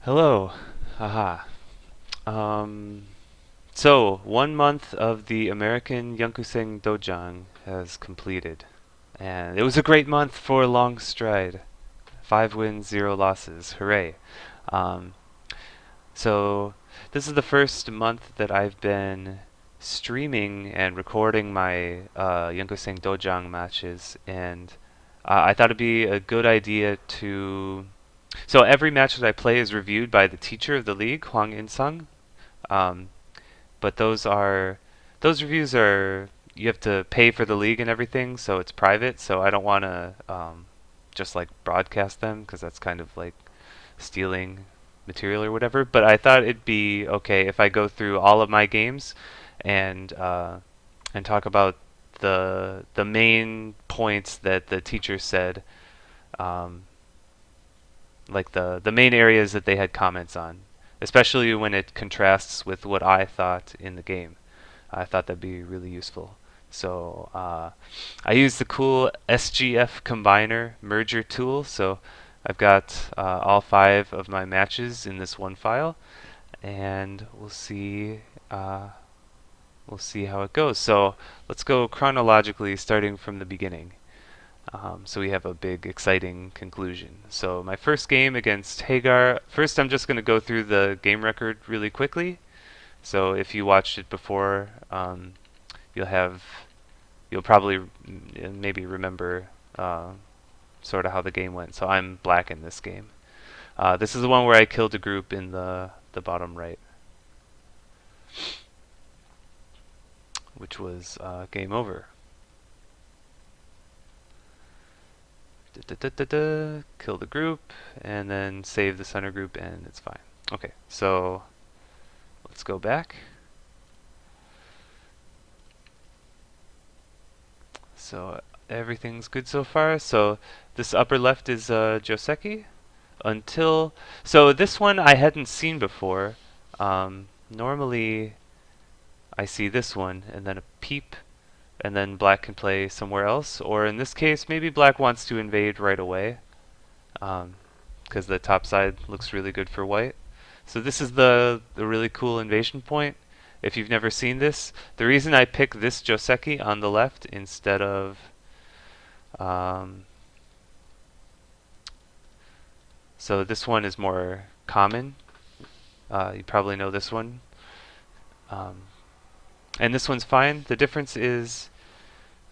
Hello. Haha. Um, so, 1 month of the American Yankuseng Dojang has completed. And it was a great month for Long Stride. 5 wins, 0 losses. Hooray. Um, so, this is the first month that I've been streaming and recording my Yankuseng Dojang matches. And I thought it'd be a good idea to so every match that I play is reviewed by the teacher of the league, Hwang In-sung. Um, but those reviews are you have to pay for the league and everything, so it's private. So I don't want to just like broadcast them because that's kind of like stealing material or whatever. But I thought it'd be okay if I go through all of my games and uh, and talk about the main points that the teacher said. Um, like the main areas that they had comments on, especially when it contrasts with what I thought in the game. I thought that'd be really useful. So I used the cool SGF combiner merger tool. So I've got all 5 of my matches in this one file, and we'll see how it goes. So let's go chronologically, starting from the beginning. So we have a big, exciting conclusion. So my first game against Hagar. First, I'm just going to go through the game record really quickly. So if you watched it before, you'll have you'll probably maybe remember sort of how the game went. So I'm black in this game. This is the one where I killed a group in the bottom right, which was game over. Kill the group, and then save the center group, and it's fine. Okay, so let's go back. So everything's good so far. So this upper left is Joseki. Until so this one I hadn't seen before. Normally I see this one and then a peep, and then black can play somewhere else. Or in this case, maybe black wants to invade right away, because the top side looks really good for white. So this is the really cool invasion point. If you've never seen this, the reason I pick this Joseki on the left instead of um, so this one is more common. You probably know this one, um, and this one's fine. The difference is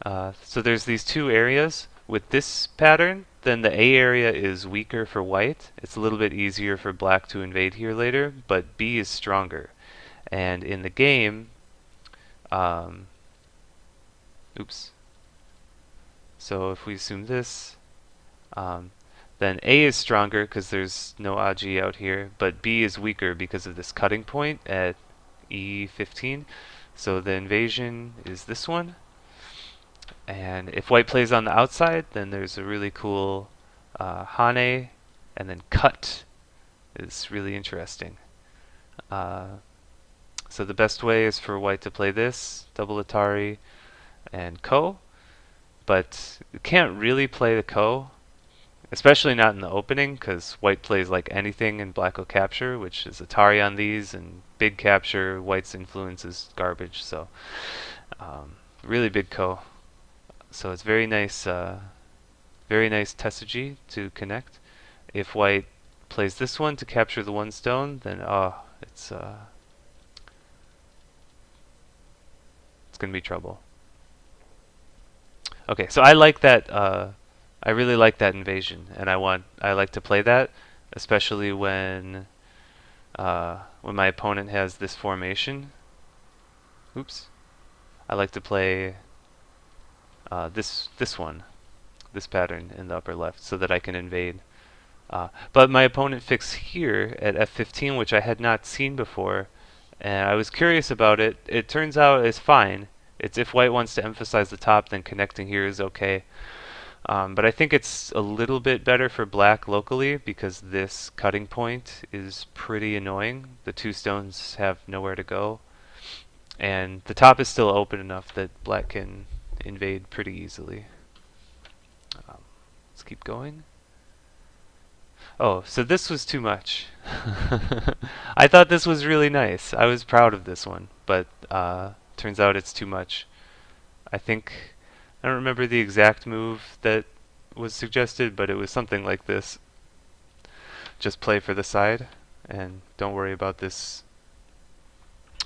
so there's these 2 areas with this pattern. Then the A area is weaker for white. It's a little bit easier for black to invade here later, but B is stronger. And in the game, um, oops. So if we assume this, um, then A is stronger because there's no AG out here, but B is weaker because of this cutting point at E15. So the invasion is this one. And if white plays on the outside, then there's a really cool Hane, and then cut is really interesting. Uh, so the best way is for white to play this, double Atari, and Ko, but you can't really play the Ko, especially not in the opening, because white plays like anything and black will capture, which is Atari on these, and big capture, white's influence is garbage, so really big Ko. So it's very nice Tesuji to connect. If white plays this one to capture the 1 stone, then it's gonna be trouble. Okay, so I like that. I really like that invasion, and I like to play that, especially when my opponent has this formation. Oops. I like to play this one, this pattern in the upper left, so that I can invade. But my opponent fixed here at F15, which I had not seen before, and I was curious about it. It turns out it's fine. It's if white wants to emphasize the top, then connecting here is okay. But I think it's a little bit better for black locally because this cutting point is pretty annoying. The 2 stones have nowhere to go, and the top is still open enough that black can invade pretty easily. Um, let's keep going. Oh, so this was too much. I thought this was really nice. I was proud of this one, but turns out it's too much. I think I don't remember the exact move that was suggested, but it was something like this. Just play for the side and don't worry about this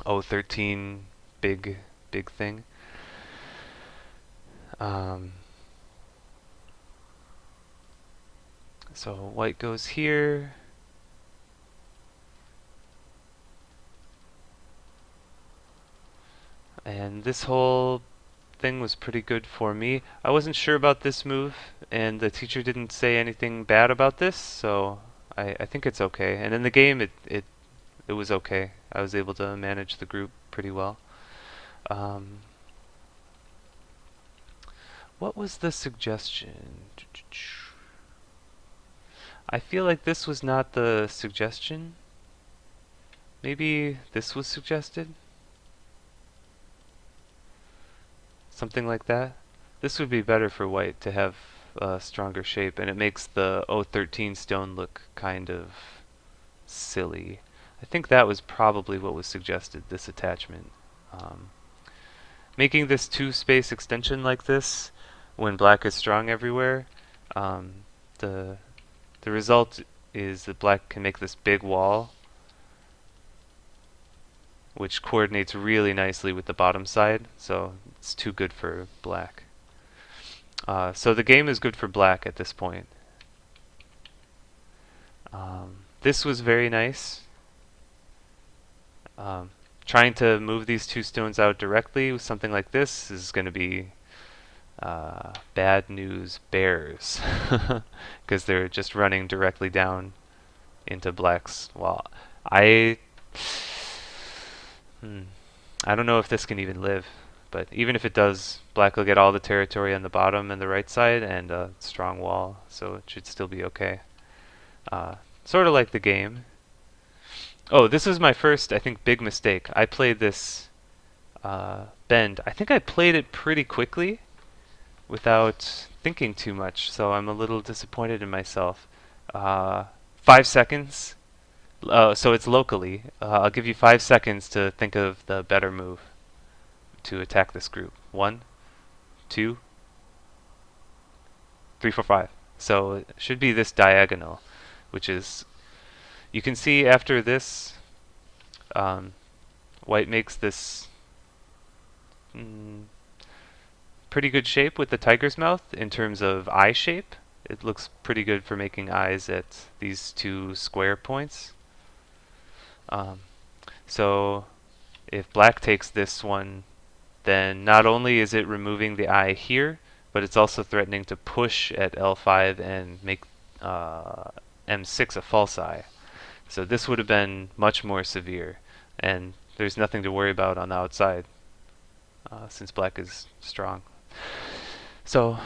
013 big thing. Um, so white goes here. And this whole thing was pretty good for me. I wasn't sure about this move, and the teacher didn't say anything bad about this, so I think it's okay. And in the game, it was okay. I was able to manage the group pretty well. Um, what was the suggestion? I feel like this was not the suggestion. Maybe this was suggested? Something like that? This would be better for white to have a stronger shape, and it makes the 013 stone look kind of silly. I think that was probably what was suggested, this attachment. Um, Making this two-space extension like this, when black is strong everywhere, um, the the result is that black can make this big wall, which coordinates really nicely with the bottom side, so it's too good for black. So the game is good for black at this point. This was very nice. Um, Trying to move these two stones out directly with something like this is going to be bad news bears, because they're just running directly down into black's wall. I hmm, I don't know if this can even live, but even if it does, black will get all the territory on the bottom and the right side and a strong wall, so it should still be okay. Sort of like the game. Oh, this is my first, I think, big mistake. I played this bend. I think I played it pretty quickly without thinking too much, so I'm a little disappointed in myself. 5 seconds. So it's locally. I'll give you 5 seconds to think of the better move to attack this group. 1, 2, 3, 4, 5. So it should be this diagonal, which is, you can see after this, um, white makes this mm, pretty good shape with the tiger's mouth in terms of eye shape. It looks pretty good for making eyes at these two square points. Um, so if black takes this one, then not only is it removing the eye here, but it's also threatening to push at L5 and make M6 a false eye. So this would have been much more severe, and there's nothing to worry about on the outside since black is strong. So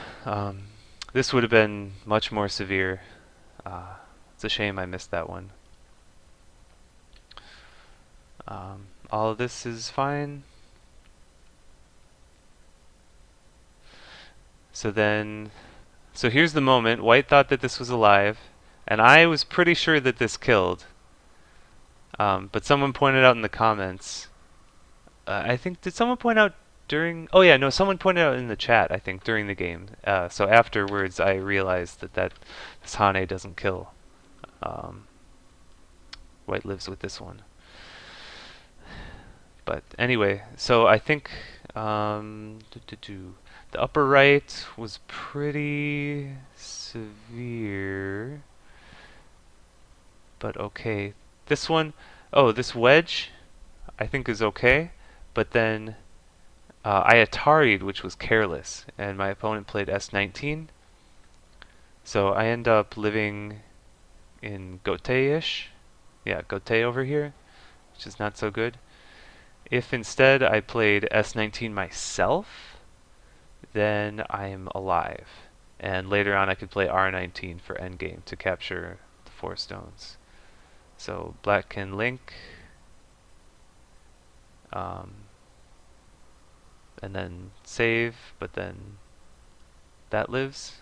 this would have been much more severe. It's a shame I missed that one. All of this is fine. So here's the moment. White thought that this was alive, and I was pretty sure that this killed. But someone pointed out in the comments. I think, did someone point out during? Oh yeah, no, someone pointed out in the chat. I think during the game. So afterwards, I realized that this Hane doesn't kill. Um, White lives with this one. But anyway, so I think the upper right was pretty severe, but okay. This one, oh, this wedge, I think is okay, but then I Atari'd, which was careless, and my opponent played S19, so I end up living in Gote-ish. Yeah, Gote over here, which is not so good. If instead I played S19 myself, then I am alive. And later on I could play R19 for endgame to capture the 4 stones. So black can link, um, and then save, but then that lives.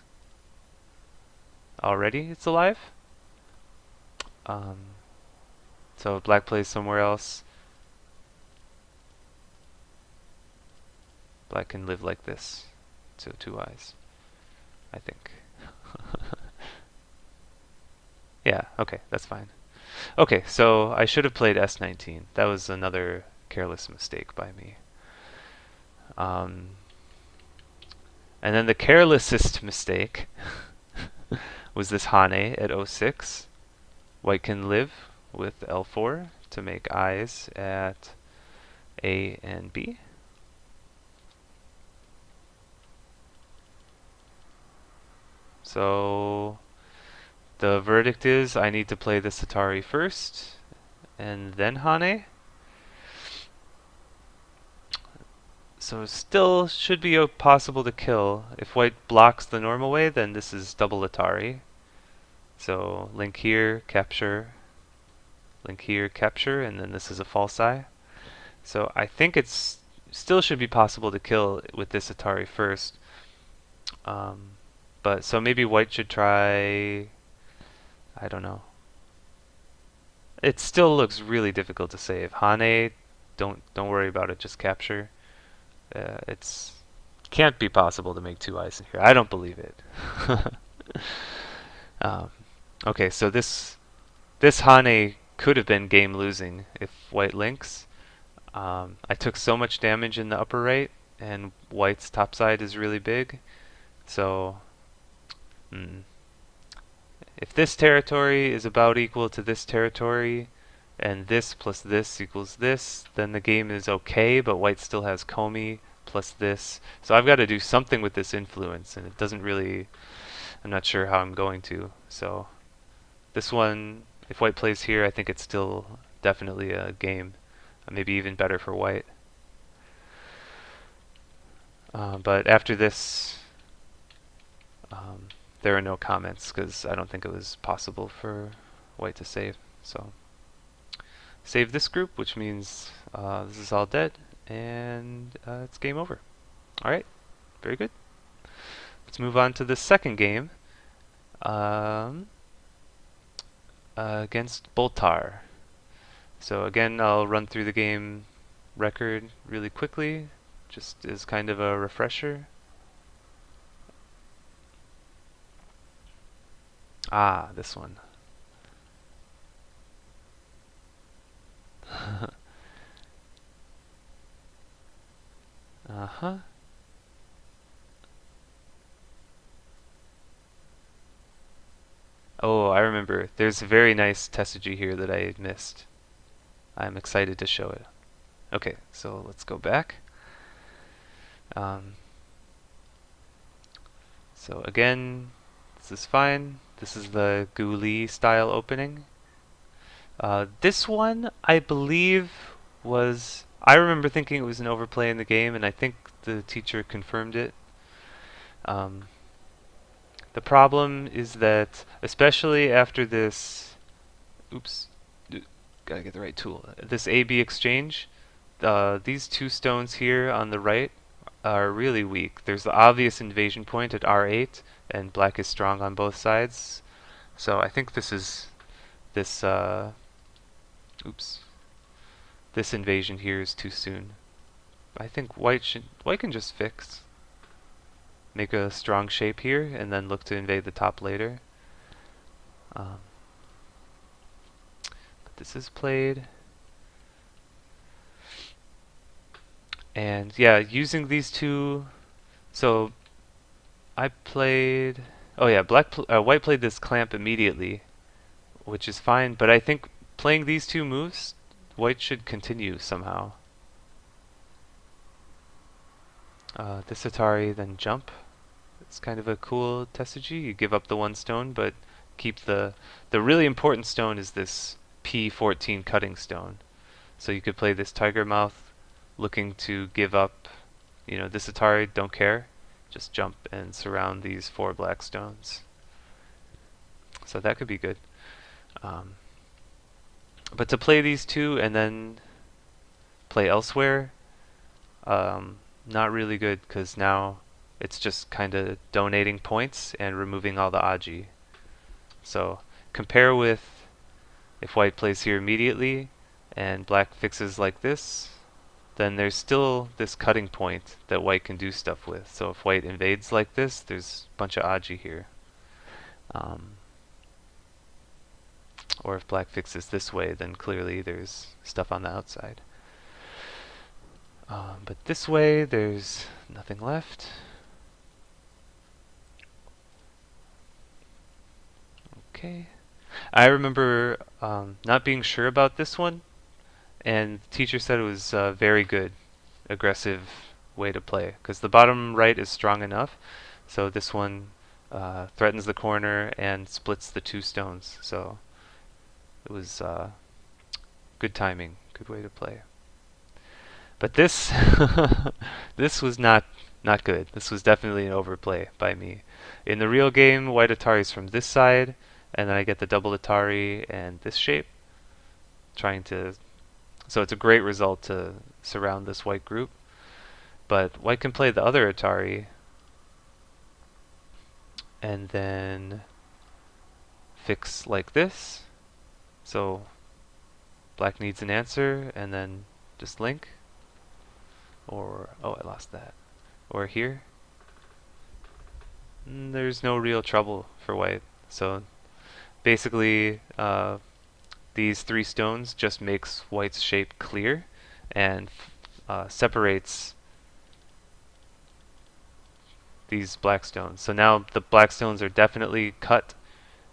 Already it's alive? Um, so black plays somewhere else. Black can live like this. So two eyes, I think. Yeah, okay, that's fine. Okay, so I should have played S19. That was another careless mistake by me. Um, and then the carelessest mistake was this Hane at 06. White can live with L4 to make eyes at A and B. So the verdict is I need to play the Atari first and then Hane. So still should be possible to kill. If white blocks the normal way, then this is double Atari. So link here, capture, link here, capture, and then this is a false eye. So I think it's still should be possible to kill with this Atari first. Um, but so maybe white should try, I don't know. It still looks really difficult to save. Hane, don't worry about it, just capture. It's can't be possible to make two eyes in here. I don't believe it. um, okay, so this Hane could have been game losing if white links. I took so much damage in the upper right, and white's top side is really big. So, mm, if this territory is about equal to this territory, and this plus this equals this, then the game is okay, but white still has Komi plus this. So I've got to do something with this influence, and it doesn't really, I'm not sure how I'm going to. So this one, if white plays here, I think it's still definitely a game. Maybe even better for white. But after this, um, there are no comments because I don't think it was possible for white to save. So save this group, which means this is all dead, and it's game over. All right, very good. Let's move on to the second game um, against Boltar. So again, I'll run through the game record really quickly, just as kind of a refresher. Ah, this one. Uh-huh. Oh, I remember. There's a very nice tessagy here that I missed. I'm excited to show it. Okay, so let's go back. Um, so again, this is fine. This is the Guli style opening. This one, I believe, was... I remember thinking it was an overplay in the game, and I think the teacher confirmed it. Um, the problem is that, especially after this... Oops, gotta get the right tool. This AB exchange, these two stones here on the right are really weak. There's the obvious invasion point at R8, and black is strong on both sides. So I think this is this oops. This invasion here is too soon. I think white can just fix. Make a strong shape here and then look to invade the top later. But this is played. And yeah, using these two, so I played, oh yeah, white played this clamp immediately, which is fine, but I think playing these two moves, white should continue somehow. This Atari, then jump. It's kind of a cool tessagy. You give up the one stone, but keep the really important stone is this P14 cutting stone. So you could play this tiger mouth, looking to give up, this Atari, don't care. Just jump and surround these four black stones. So that could be good. Um, but to play these two and then play elsewhere, not really good because now it's just kind of donating points and removing all the aji. So compare with If white plays here immediately and black fixes like this, then there's still this cutting point that white can do stuff with. So if white invades like this, there's a bunch of aji here. Um, or if black fixes this way, then clearly there's stuff on the outside. But this way, there's nothing left. Okay. I remember not being sure about this one, and the teacher said it was very good, aggressive way to play, because the bottom right is strong enough. So this one threatens the corner and splits the two stones. So it was good timing, good way to play. But this this was not good. This was definitely an overplay by me. In the real game, white Atari's from this side, and then I get the double Atari and this shape, trying to. So it's a great result to surround this white group. But white can play the other Atari, and then fix like this. So black needs an answer, and then just link. Or, oh, I lost that. Or here. There's no real trouble for white. So basically, these three stones just makes white's shape clear and separates these black stones. So now the black stones are definitely cut,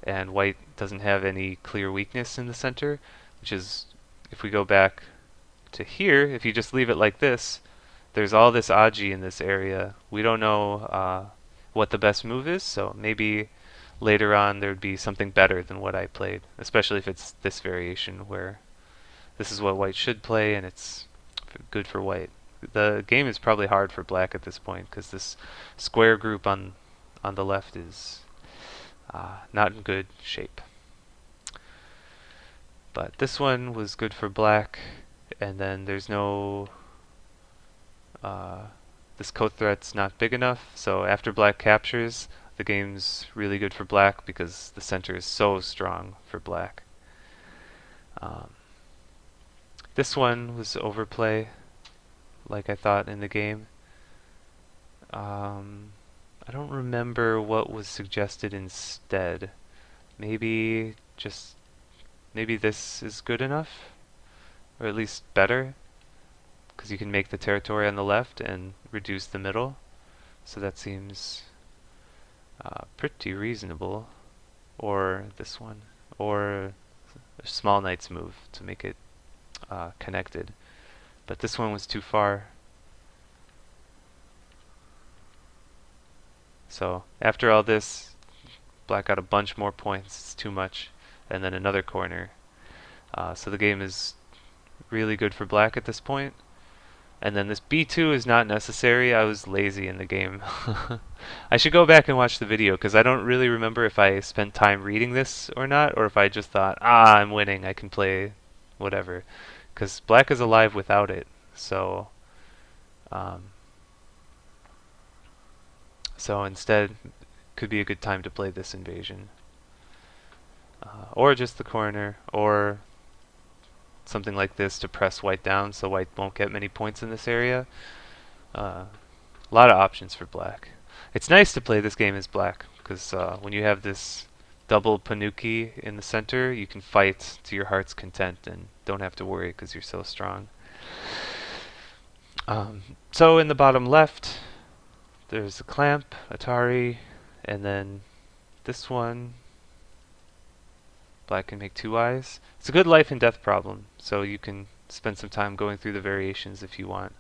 and white doesn't have any clear weakness in the center, which is, if we go back to here, if you just leave it like this, there's all this aji in this area. We don't know what the best move is, so maybe later on there'd be something better than what I played, especially if it's this variation where this is what white should play and it's good for white. The game is probably hard for black at this point because this square group on the left is not in good shape. But this one was good for black, and then there's no this coat threat's not big enough, so after black captures, the game's really good for black because the center is so strong for black. This one was overplay, like I thought in the game. I don't remember what was suggested instead. Maybe this is good enough, or at least better, because you can make the territory on the left and reduce the middle. So that seems pretty reasonable. Or this one, or a small knight's move to make it connected. But this one was too far. So after all this, black got a bunch more points. It's too much. And then another corner. So the game is really good for black at this point. And then this B2 is not necessary. I was lazy in the game. I should go back and watch the video because I don't really remember if I spent time reading this or not, or if I just thought, I'm winning, I can play whatever. Because black is alive without it. So instead, could be a good time to play this invasion. Or just the corner, or something like this to press white down so white won't get many points in this area. A lot of options for black. It's nice to play this game as black because when you have this double panuki in the center, you can fight to your heart's content and don't have to worry because you're so strong. So in the bottom left, there's a clamp, Atari, and then this one. Black can make two eyes. It's a good life and death problem, so you can spend some time going through the variations if you want.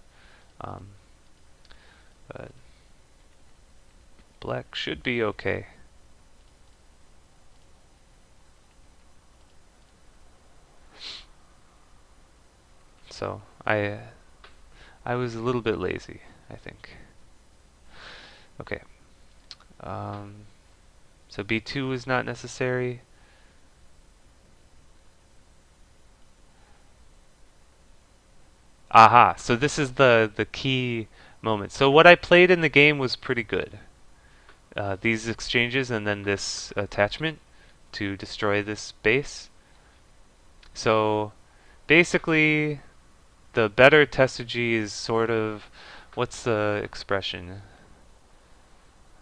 But black should be okay. So I was a little bit lazy, I think. Okay. So B2 is not necessary. Aha, so this is the key moment. So what I played in the game was pretty good. These exchanges and then this attachment to destroy this base. So basically, the better testuji is sort of, what's the expression?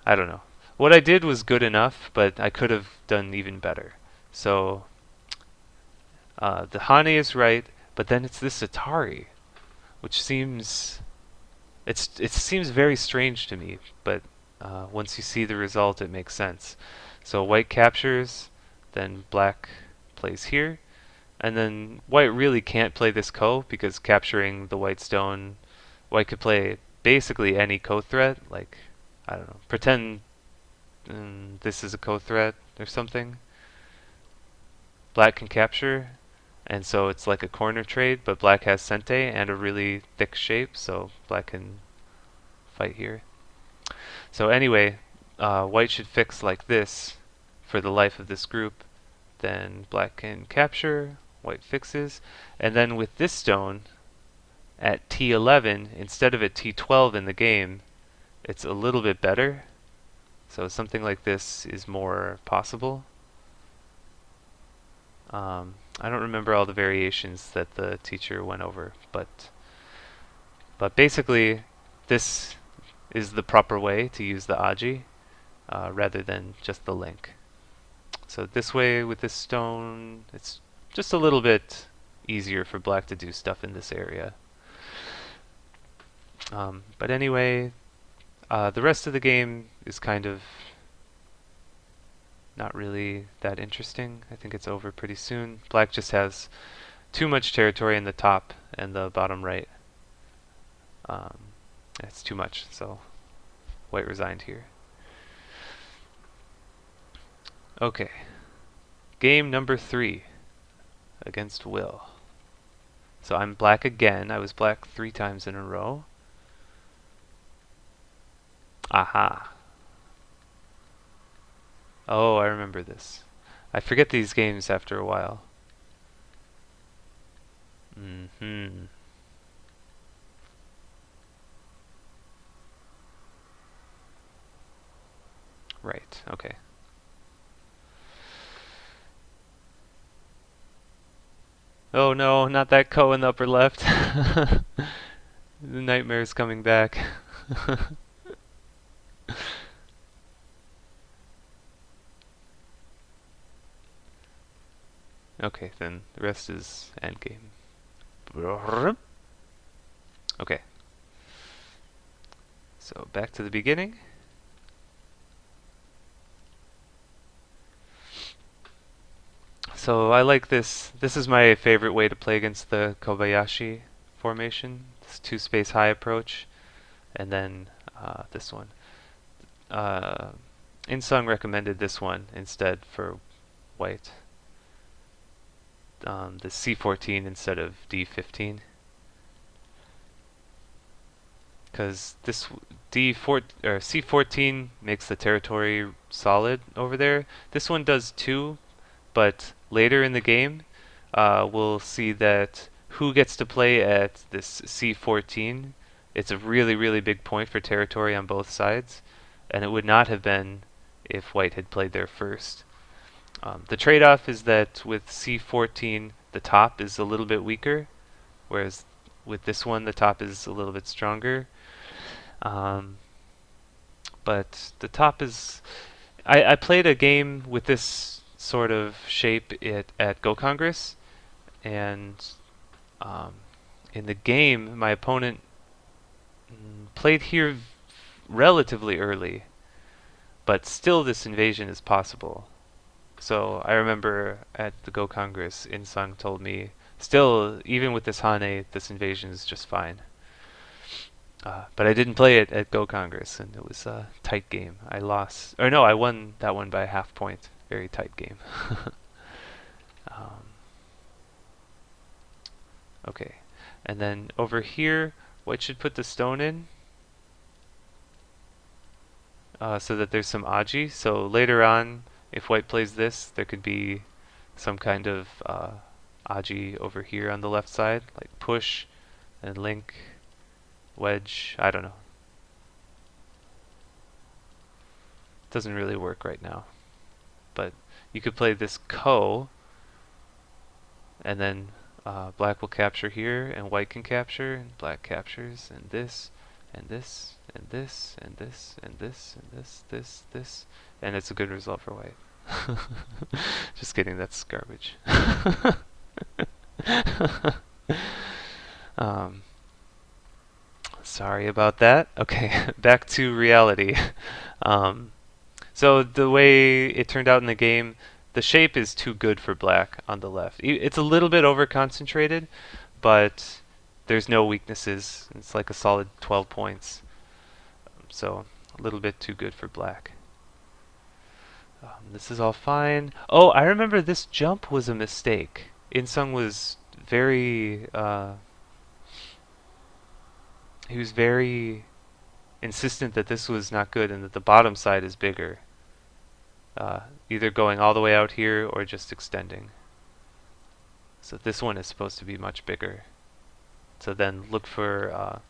I don't know. What I did was good enough, but I could have done even better. So the Hane is right, but then it's this Atari, which seems it seems very strange to me. But once you see the result, it makes sense. So white captures, then black plays here, and then white really can't play this ko because capturing the white stone, white could play basically any ko threat. Like I don't know, pretend this is a ko threat or something. Black can capture, and so it's like a corner trade, but black has Sente and a really thick shape, so black can fight here. So anyway, white should fix like this for the life of this group. Then black can capture, white fixes, and then with this stone at T11 instead of at T12 in the game, it's a little bit better. So something like this is more possible. I don't remember all the variations that the teacher went over, but basically, this is the proper way to use the aji rather than just the link. So this way with this stone, it's just a little bit easier for black to do stuff in this area. But anyway, the rest of the game is kind of not really that interesting. I think it's over pretty soon. Black just has too much territory in the top and the bottom right. Um, it's too much, so white resigned here. Okay, game number 3 against Will. So I'm black again. I was black 3 times in a row. Aha. Oh, I remember this. I forget these games after a while. Mm-hmm. Right, okay. Oh no, not that ko in the upper left. The nightmare's coming back. Okay, then the rest is endgame. Okay, so back to the beginning. So I like this. This is my favorite way to play against the Kobayashi formation. This 2-space high approach, and then this one. Uh, Insung recommended this one instead for white. The C14 instead of D15. Because this D4 or C14 makes the territory solid over there. This one does too, but later in the game, we'll see that who gets to play at this C14. It's a really, really big point for territory on both sides, and it would not have been if white had played there first. The trade-off is that with C14, the top is a little bit weaker, whereas with this one, the top is a little bit stronger. But the top is... I played a game with this sort of shape at Go Congress, and um, in the game, my opponent played here relatively early, but still this invasion is possible. So I remember at the Go Congress, Insung told me, still, even with this Hane, this invasion is just fine. But I didn't play it at Go Congress, and it was a tight game. I lost, or no, I won that one by a half point. Very tight game. um, okay, and then over here, white should put the stone in so that there's some aji. So later on, if white plays this, there could be some kind of aji over here on the left side, like push and link, wedge. I don't know. Doesn't really work right now. But you could play this ko, and then black will capture here, and white can capture, and black captures, and this, and this, and this, and this, and this, and this, and it's a good result for white. Just kidding, that's garbage. um, Sorry about that. Okay, back to reality. Um, so the way it turned out in the game, the shape is too good for black on the left. It's a little bit over concentrated, but there's no weaknesses. It's like a solid 12 points. So a little bit too good for black. This is all fine. Oh, I remember this jump was a mistake. Insung was very he was very insistent that this was not good and that the bottom side is bigger. Either going all the way out here or just extending. So this one is supposed to be much bigger. So then look for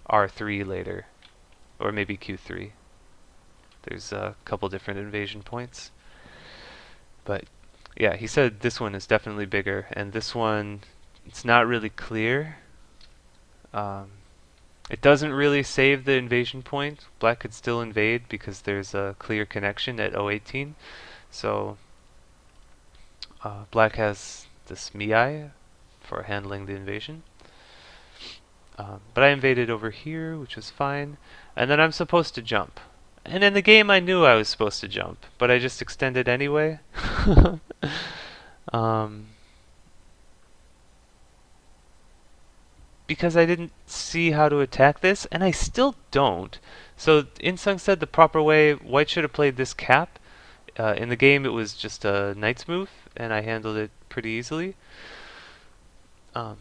R3 later, or maybe Q3. There's a couple different invasion points. But yeah, he said this one is definitely bigger, and this one, it's not really clear. It doesn't really save the invasion point. Black could still invade because there's a clear connection at 018. So black has this Miai for handling the invasion. But I invaded over here, which was fine. And then I'm supposed to jump. And in the game I knew I was supposed to jump, but I just extended anyway. um, because I didn't see how to attack this, and I still don't. So Insung said the proper way, white should have played this cap. In the game it was just a knight's move, and I handled it pretty easily. Um,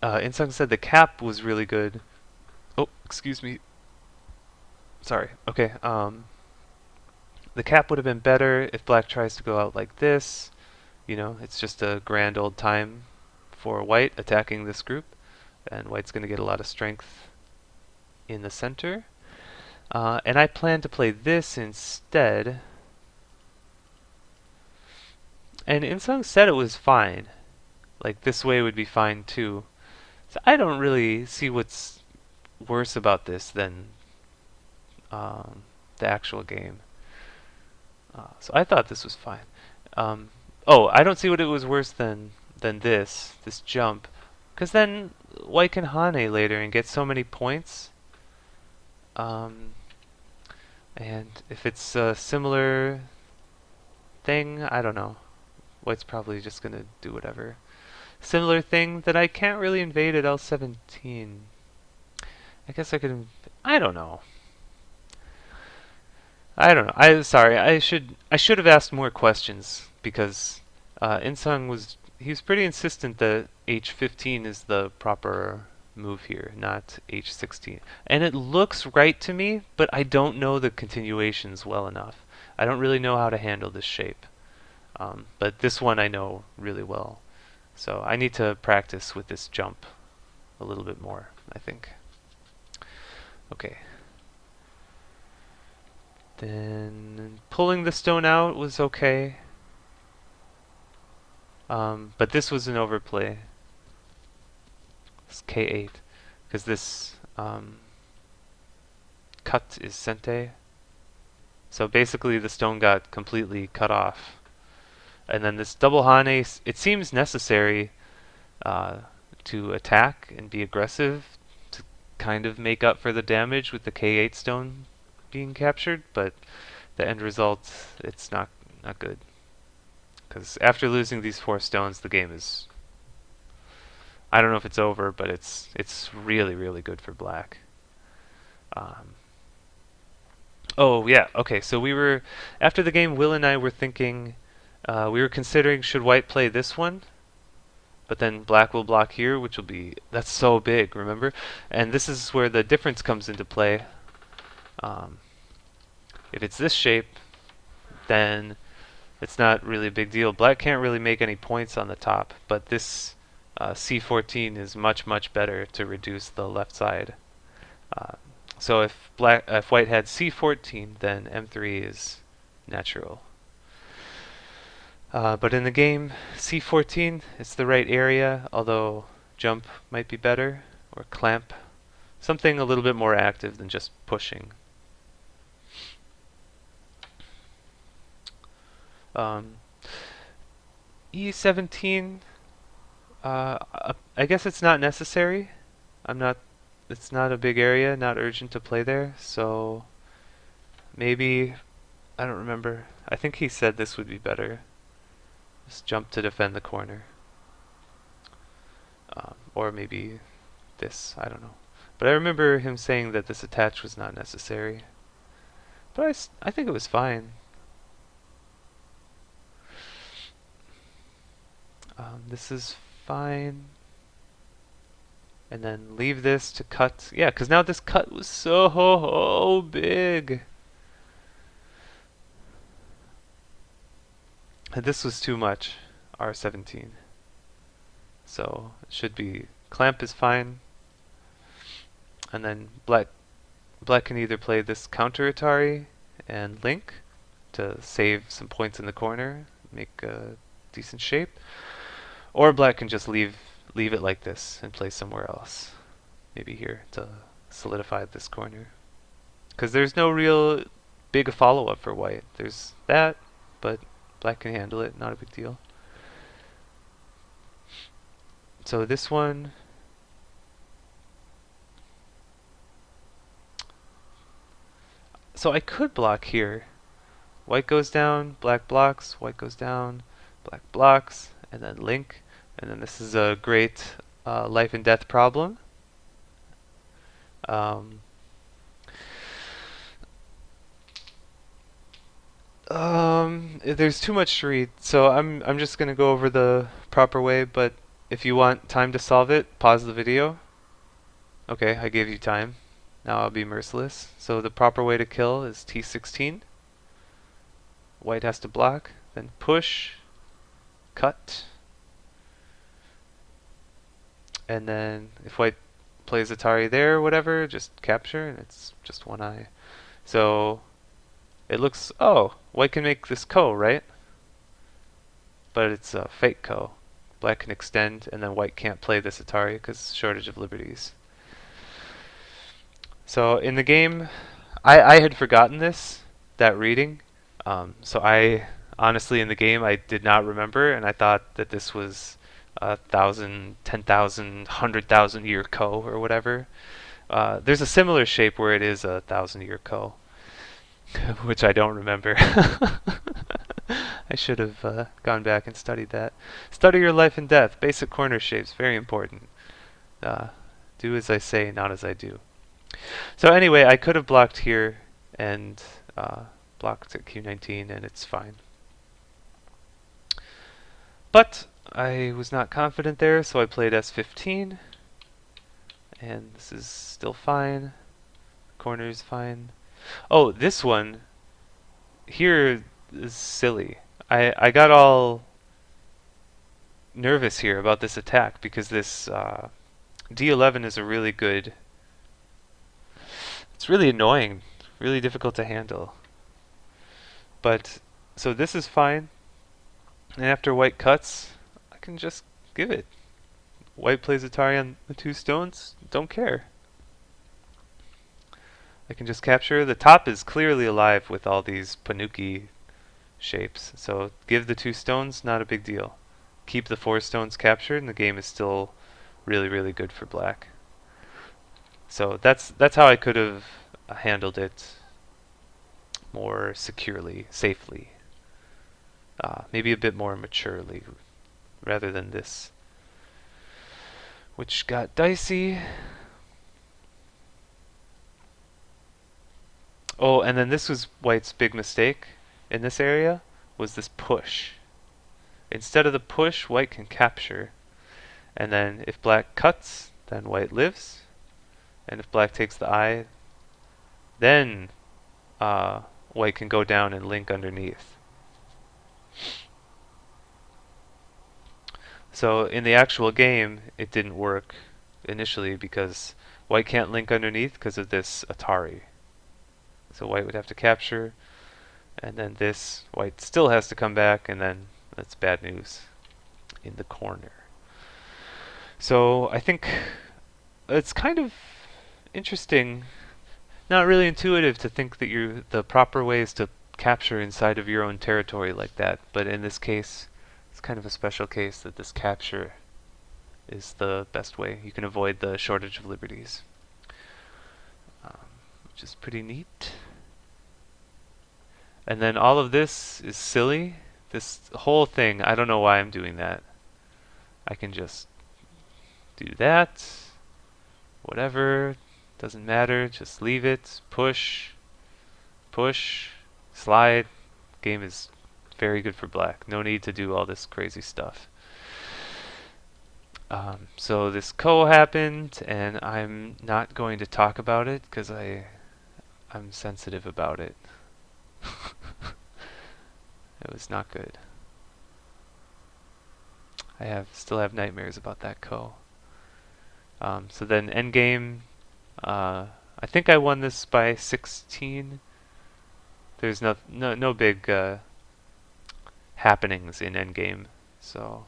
Insung said the cap was really good. Oh, excuse me. Sorry. Okay. The cap would have been better if black tries to go out like this. You know, it's just a grand old time for white attacking this group, and white's going to get a lot of strength in the center. And I plan to play this instead. And Insung said it was fine. Like, this way would be fine too. So I don't really see what's worse about this than the actual game. So I thought this was fine. Oh, I don't see what it was worse than this jump, because then white can Hane later and get so many points. And if it's a similar thing, I don't know. White's probably just gonna do whatever. Similar thing that I can't really invade at L17. I guess I could. I don't know. I don't know. Sorry. I should have asked more questions because Insung was pretty insistent that H15 is the proper move here, not H16. And it looks right to me, but I don't know the continuations well enough. I don't really know how to handle this shape. But this one I know really well. So I need to practice with this jump a little bit more, I think. Okay. Then pulling the stone out was okay. But this was an overplay. It's K8. Because this cut is Sente. So basically the stone got completely cut off. And then this double Hane, it seems necessary to attack and be aggressive to kind of make up for the damage with the K8 stone being captured, but the end result, it's not good. Because after losing these 4 stones, the game is, I don't know if it's over, but it's really, really good for black. Oh yeah, okay, so after the game, Will and I were thinking, we were considering should white play this one, but then black will block here, which will be, that's so big, remember? And this is where the difference comes into play. If it's this shape, then it's not really a big deal. Black can't really make any points on the top, but this C14 is much, much better to reduce the left side. So if white had C14, then M3 is natural. But in the game, C14, it's the right area, although jump might be better, or clamp. Something a little bit more active than just pushing. Um, E17, I guess it's not necessary. I'm not, it's not a big area, not urgent to play there, so maybe, I don't remember. I think he said this would be better. Just jump to defend the corner. Or maybe this, I don't know. But I remember him saying that this attach was not necessary. But I think it was fine. This is fine. And then leave this to cut. Yeah, because now this cut was so big. And this was too much, R17. So it should be, clamp is fine. And then black can either play this counter Atari and link to save some points in the corner, make a decent shape. Or black can just leave it like this and play somewhere else. Maybe here to solidify this corner. Because there's no real big follow-up for white. There's that, but black can handle it, not a big deal. So this one, so I could block here. White goes down, black blocks, white goes down, black blocks, and then link. And then this is a great life and death problem. There's too much to read, so I'm just gonna go over the proper way, but if you want time to solve it, pause the video. Okay, I gave you time. Now I'll be merciless. So the proper way to kill is T16. White has to block, then push, cut, and then if white plays Atari there or whatever, just capture, and it's just one eye. So it looks, oh, white can make this ko, right? But it's a fake ko. Black can extend, and then white can't play this Atari because shortage of liberties. So in the game, I had forgotten that reading. So I honestly in the game I did not remember, and I thought that this was 1,000, 10,000, 100,000 year ko or whatever. There's a similar shape where it is 1,000 year ko, which I don't remember. I should have gone back and studied that. Study your life and death. Basic corner shapes, very important. Do as I say, not as I do. So anyway, I could have blocked here and blocked at Q19, and it's fine. But I was not confident there, so I played S15, and this is still fine. Corner is fine. Oh, this one here is silly. I got all nervous here about this attack because this D11 is a really good. It's really annoying, really difficult to handle. But so this is fine, and after white cuts, I can just give it. White plays Atari on the two stones. Don't care. I can just capture. The top is clearly alive with all these Panuki shapes. So give the two stones, not a big deal. Keep the four stones captured, and the game is still really, really good for black. So that's how I could have handled it more securely, safely. Maybe a bit more maturely, rather than this, which got dicey. Oh, and then this was white's big mistake in this area, was this push. Instead of the push, white can capture. And then if black cuts, then white lives. And if black takes the eye, then white can go down and link underneath. So in the actual game, it didn't work initially because white can't link underneath because of this Atari. So white would have to capture, and then this white still has to come back, and then That's bad news in the corner. So I think it's kind of interesting, not really intuitive to think that the proper way is to capture inside of your own territory like that. But in this case, it's kind of a special case that this capture is the best way. You can avoid the shortage of liberties, which is pretty neat. And then all of this is silly. This whole thing, I don't know why I'm doing that. I can just do that. Whatever. Doesn't matter. Just leave it. Push. Push. Slide. Game is very good for black. No need to do all this crazy stuff. So this ko happened, and I'm not going to talk about it because I'm sensitive about it. It was not good. Still have nightmares about that ko. So then endgame, I think I won this by 16. There's no big happenings in endgame, so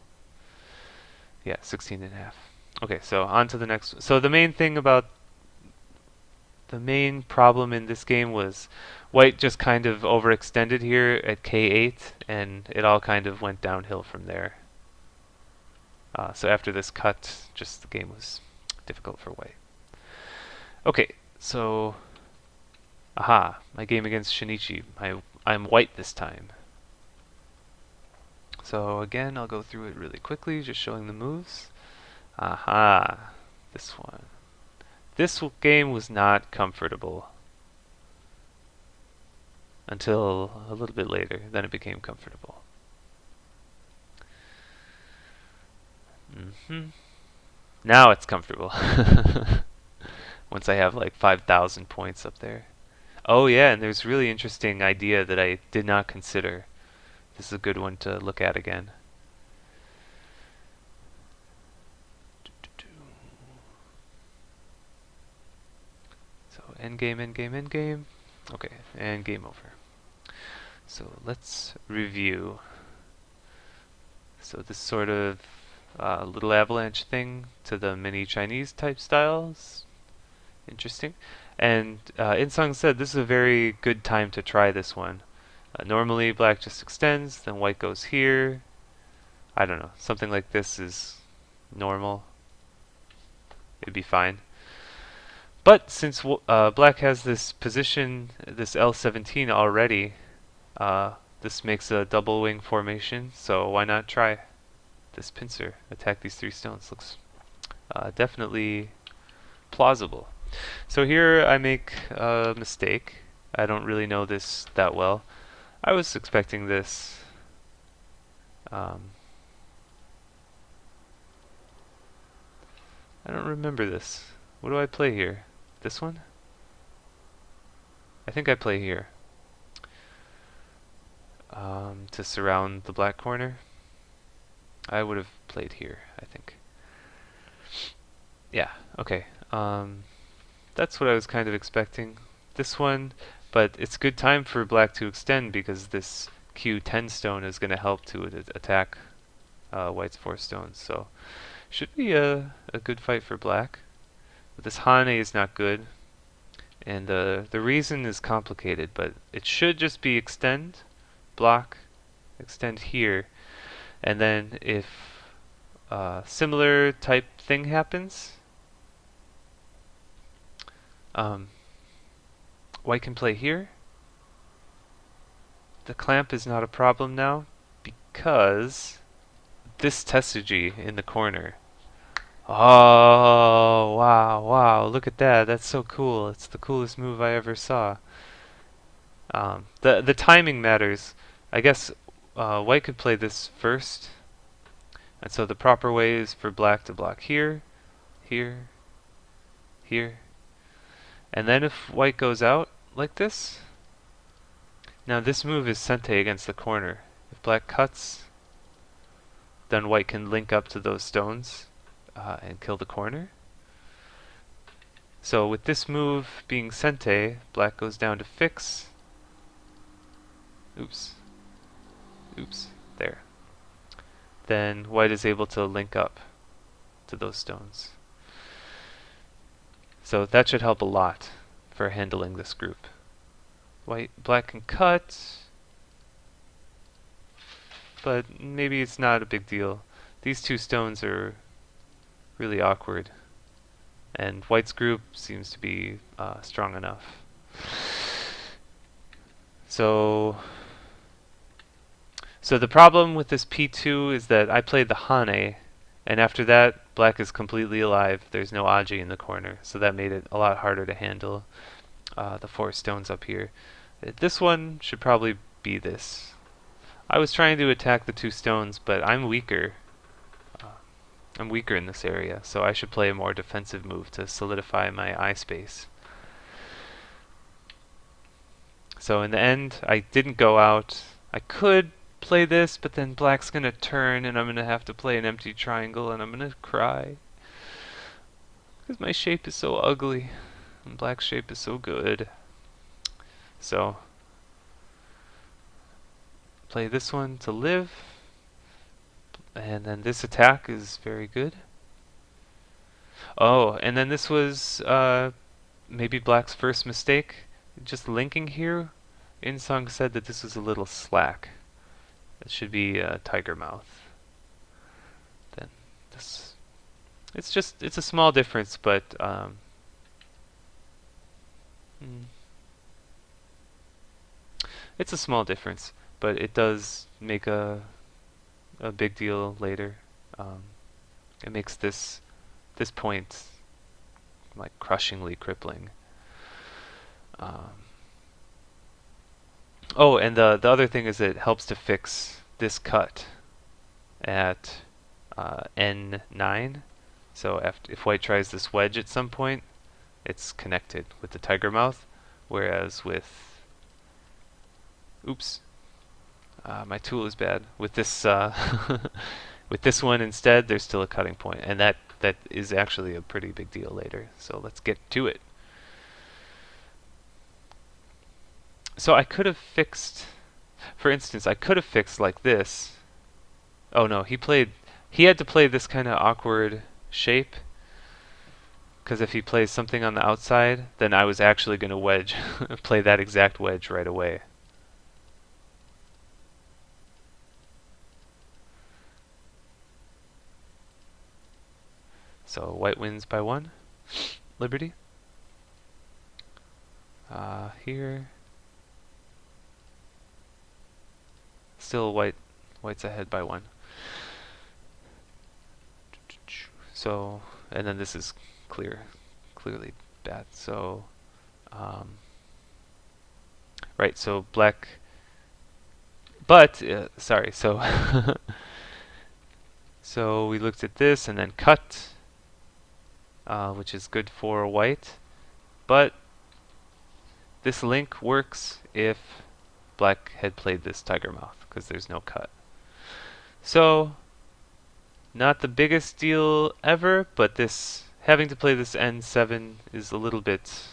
yeah, 16 and a half. Okay, so on to the next. So the main problem in this game was white just kind of overextended here at k8, and it all kind of went downhill from there. So after this cut, just the game was difficult for white. Okay, so aha, my game against Shinichi. I'm white this time. So again, I'll go through it really quickly, just showing the moves. Aha, this one. This game was not comfortable until a little bit later. Then it became comfortable. Now it's comfortable. Once I have like 5,000 points up there. Oh yeah, and there's really interesting idea that I did not consider. This is a good one to look at again. So endgame, endgame, endgame. Okay, and game over. So let's review. So this sort of little avalanche thing to the mini Chinese type styles. Interesting. And Insung said this is a very good time to try this one. Normally black just extends, then white goes here. I don't know, something like this is normal. It'd be fine. But since black has this position, this L17 already, this makes a double wing formation, so why not try this pincer? Attack these 3 stones. Looks definitely plausible. So here I make a mistake. I don't really know this that well. I was expecting this. I don't remember this. What do I play here? This one? I think I play here. To surround the black corner. I would have played here, I think. Yeah, okay. That's what I was kind of expecting. This one, but it's good time for black to extend because this Q10 stone is going to help to attack white's 4 stones. So should be a good fight for black. But this Hane is not good. And the reason is complicated, but it should just be extend, block, extend here. And then if similar type thing happens, white can play here. The clamp is not a problem now because this Tesuji in the corner. Oh, wow, wow, look at that. That's so cool. It's the coolest move I ever saw. The timing matters. I guess white could play this first. And so the proper way is for black to block here, here, here. And then if white goes out like this, now this move is sente against the corner. If black cuts, then white can link up to those stones and kill the corner. So with this move being sente, black goes down to fix. Oops. Oops. There. then white is able to link up to those stones. So that should help a lot for handling this group. Black can cut, but maybe it's not a big deal. These two stones are really awkward, and white's group seems to be strong enough. So the problem with this P2 is that I played the Hane, and after that, black is completely alive. There's no Aji in the corner, so that made it a lot harder to handle the 4 stones up here. This one should probably be this. I was trying to attack the 2 stones, but I'm weaker. I'm weaker in this area, so I should play a more defensive move to solidify my eye space. So in the end, I didn't go out. I could play this, but then black's gonna turn and I'm gonna have to play an empty triangle and I'm gonna cry. Because my shape is so ugly and black's shape is so good. So, play this one to live. And then this attack is very good. Oh, and then this was maybe black's first mistake. Just linking here. Insung said that this was a little slack. It should be tiger mouth. Then this, it's a small difference, but it's a small difference, but it does make a big deal later. It makes this point like crushingly crippling. Oh, and the other thing is it helps to fix this cut at N9. So if white tries this wedge at some point, it's connected with the tiger mouth, whereas with my tool is bad. With this with this one instead, there's still a cutting point, and that is actually a pretty big deal later. So let's get to it. So I could have fixed, for instance, I could have fixed like this. Oh no, he had to play this kind of awkward shape, because if he plays something on the outside, then I was actually going to wedge, play that exact wedge right away. So white wins by 1. Liberty. Here. Still white's ahead by 1. So, and then this is clearly bad. So, right, so black, but, sorry, so, so we looked at this and then cut, which is good for white, but this link works if black had played this tiger mouth, because there's no cut. So, not the biggest deal ever, but this having to play this N7 is a little bit...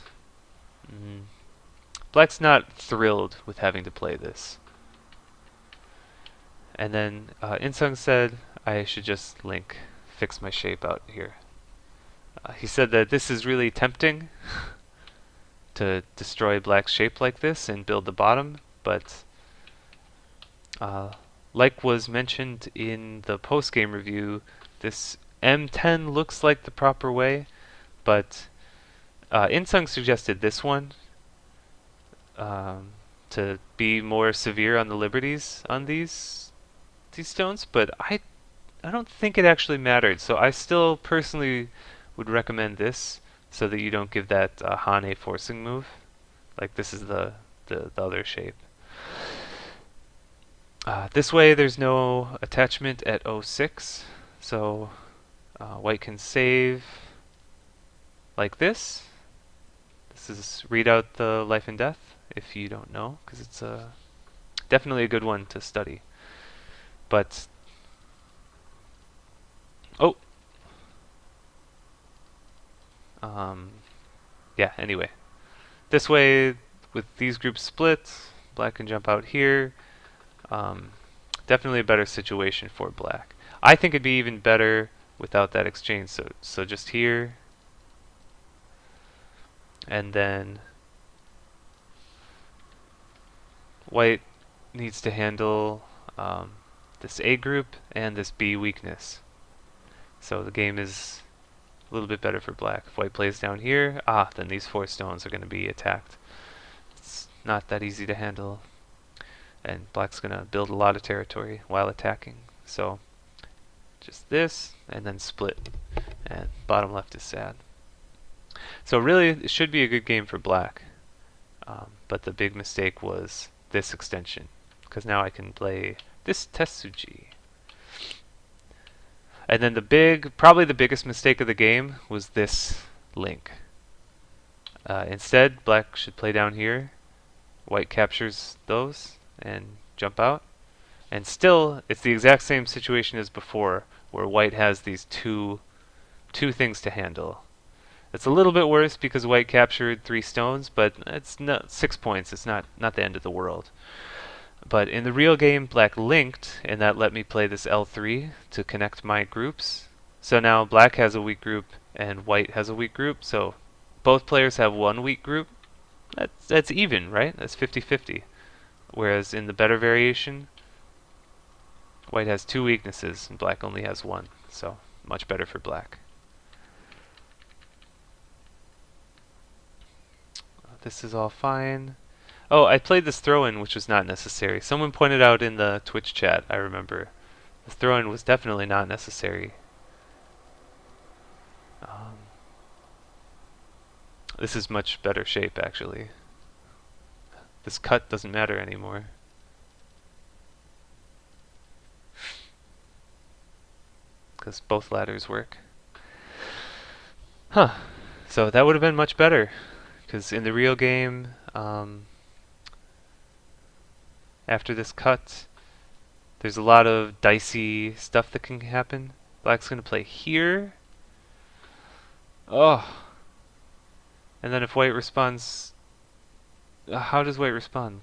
Black's not thrilled with having to play this. And then Insung said I should just fix my shape out here. He said that this is really tempting to destroy black's shape like this and build the bottom, but like was mentioned in the post-game review, this M10 looks like the proper way, but Insung suggested this one to be more severe on the liberties on these stones, but I don't think it actually mattered, so I still personally would recommend this so that you don't give that Hane forcing move. Like this is the other shape. This way there's no attachment at 06, so white can save like this. This is read out the life and death if you don't know, because it's definitely a good one to study. But yeah, anyway. This way, with these groups split, black can jump out here. Definitely a better situation for black. I think it'd be even better without that exchange. So just here, and then white needs to handle this A group and this B weakness. So the game is a little bit better for black. If white plays down here, then these 4 stones are going to be attacked. It's not that easy to handle, and black's going to build a lot of territory while attacking. So just this, and then split, and bottom left is sad. So really, it should be a good game for black, but the big mistake was this extension, because now I can play this Tetsuji. And then probably the biggest mistake of the game was this link. Instead, black should play down here. White captures those and jump out. And still, it's the exact same situation as before, where white has these two things to handle. It's a little bit worse because white captured 3 stones, but it's not 6 points. It's not the end of the world. But in the real game, black linked, and that let me play this L3 to connect my groups. So now black has a weak group and white has a weak group. So both players have 1 weak group. That's even, right? That's 50-50. Whereas in the better variation, white has 2 weaknesses and black only has 1. So much better for black. This is all fine. Oh, I played this throw-in, which was not necessary. Someone pointed out in the Twitch chat, I remember. The throw-in was definitely not necessary. This is much better shape, actually. This cut doesn't matter anymore. Because both ladders work. Huh. So that would have been much better. Because in the real game, after this cut, there's a lot of dicey stuff that can happen. Black's going to play here. Oh. And then if white responds... how does white respond?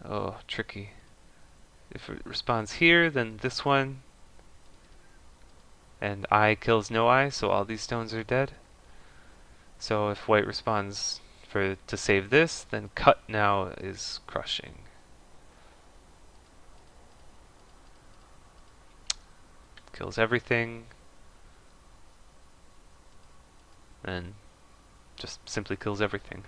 Oh, tricky. If it responds here, then this one. And I kills no I, so all these stones are dead. So if white responds to save this, then cut now is crushing. Kills everything. And just simply kills everything.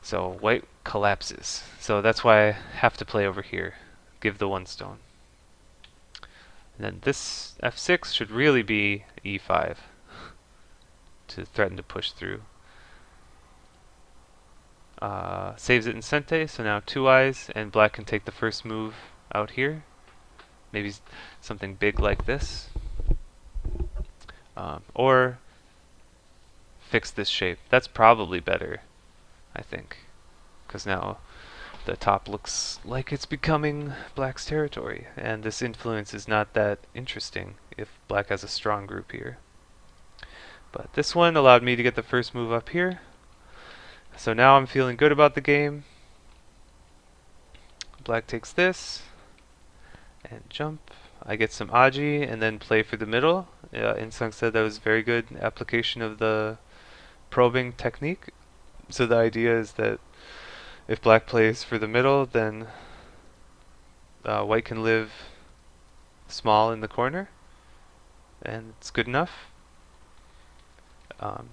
So white collapses. So that's why I have to play over here. Give the 1 stone. And then this f6 should really be e5 to threaten to push through. Saves it in Sente, so now 2 eyes, and black can take the first move out here. Maybe something big like this. Or fix this shape. That's probably better, I think, because now the top looks like it's becoming black's territory, and this influence is not that interesting if black has a strong group here. But this one allowed me to get the first move up here. So now I'm feeling good about the game. Black takes this and jump. I get some Aji and then play for the middle. Insung said that was very good application of the probing technique. So the idea is that if black plays for the middle, then white can live small in the corner, and it's good enough.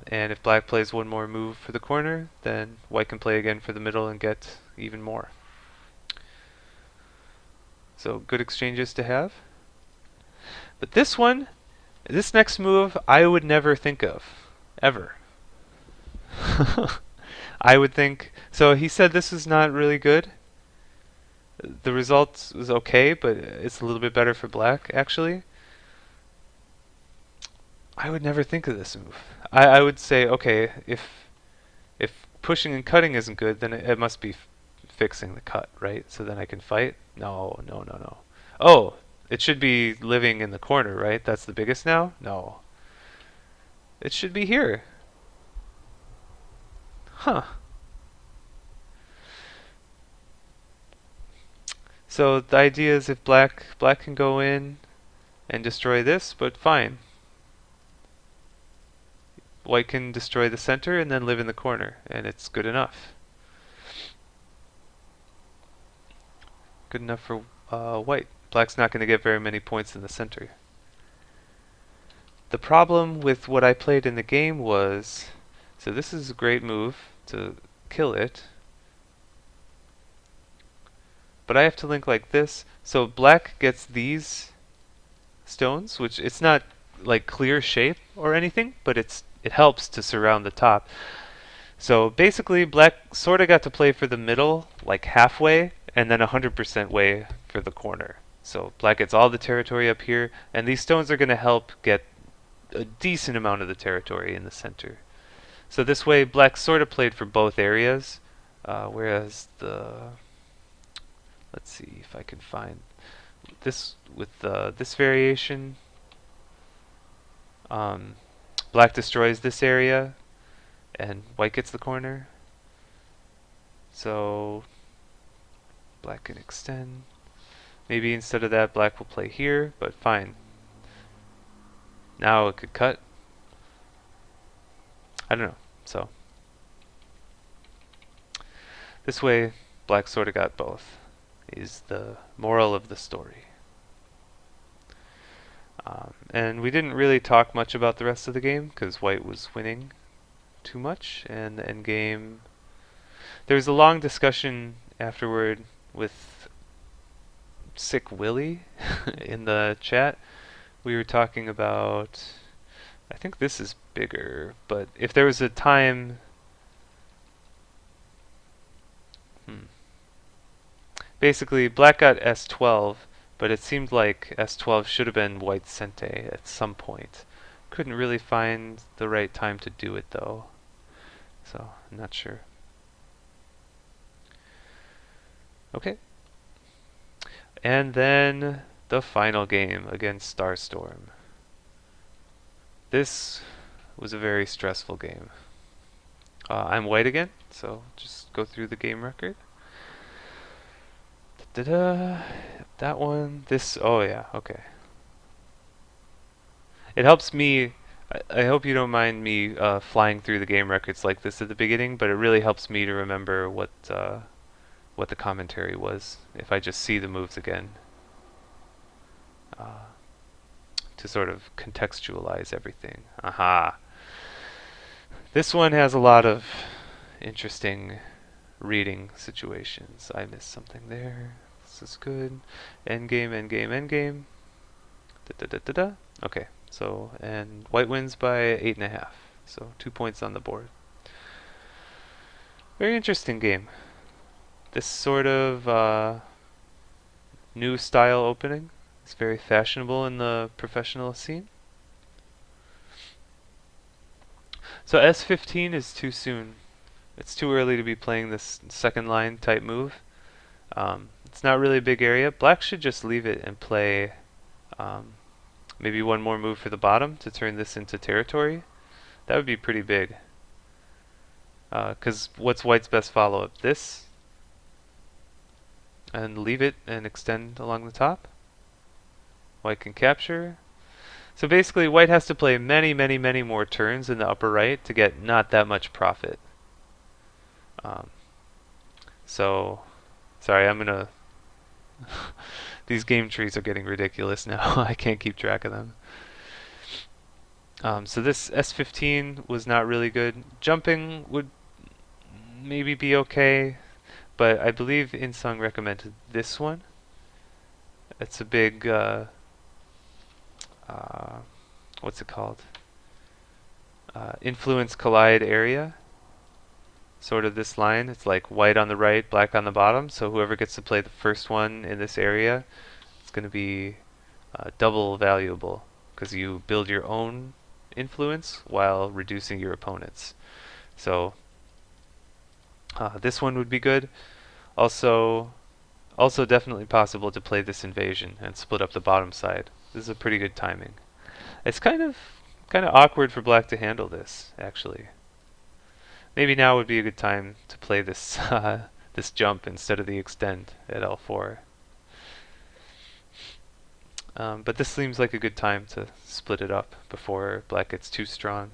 And if black plays 1 more move for the corner, then white can play again for the middle and get even more. So good exchanges to have. But this next move, I would never think of, ever. I would think, so he said this is not really good. The result was okay, but it's a little bit better for black, actually. I would never think of this move. I would say, okay, if pushing and cutting isn't good, then it must be fixing the cut, right? So then I can fight? No. Oh, it should be living in the corner, right? That's the biggest now? No. It should be here. Huh. So the idea is if black can go in and destroy this, but fine. White can destroy the center and then live in the corner, and it's good enough. Good enough for white. Black's not going to get very many points in the center. The problem with what I played in the game was, so this is a great move to kill it, but I have to link like this. So black gets these stones, which it's not like clear shape or anything, but it helps to surround the top. So basically, black sort of got to play for the middle, like halfway, and then 100% way for the corner. So black gets all the territory up here, and these stones are going to help get a decent amount of the territory in the center. So this way, black sort of played for both areas, whereas let's see if I can find this with this variation. Black destroys this area, and white gets the corner. So black can extend. Maybe instead of that, black will play here, but fine. Now it could cut. I don't know. So this way, black sort of got both, is the moral of the story. And we didn't really talk much about the rest of the game because white was winning too much, and the endgame. There was a long discussion afterward with Sick Willie in the chat. We were talking about, I think this is bigger, but if there was a time, basically black got S12, but it seemed like S12 should have been white Sente at some point. Couldn't really find the right time to do it though, so I'm not sure. Okay. And then the final game against Starstorm. This was a very stressful game. I'm white again, so just go through the game record. Da-da-da. That one, this, oh yeah, okay. It helps me, I hope you don't mind me flying through the game records like this at the beginning, but it really helps me to remember what the commentary was if I just see the moves again. To sort of contextualize everything. Aha! This one has a lot of interesting reading situations. I missed something there. This is good. Endgame, endgame, endgame. Da-da-da-da-da. Okay, so, and white wins by 8.5. So 2 points on the board. Very interesting game. This sort of new style opening is very fashionable in the professional scene. So S15 is too soon. It's too early to be playing this second line type move. It's not really a big area. Black should just leave it and play maybe one more move for the bottom to turn this into territory. That would be pretty big. Because what's white's best follow-up? This? And leave it and extend along the top? White can capture. So basically white has to play many, many, many more turns in the upper right to get not that much profit. So, sorry, I'm gonna... These game trees are getting ridiculous now. I can't keep track of them. So this S15 was not really good. Jumping would maybe be okay, but I believe Insung recommended this one. It's a big, what's it called? Influence collide area. Sort of this line. It's like white on the right, black on the bottom. So whoever gets to play the first one in this area, it's going to be double valuable because you build your own influence while reducing your opponent's. So this one would be good. Also definitely possible to play this invasion and split up the bottom side. This is a pretty good timing. It's kind of awkward for black to handle this, actually. Maybe now would be a good time to play this this jump instead of the extend at L4. But this seems like a good time to split it up before black gets too strong.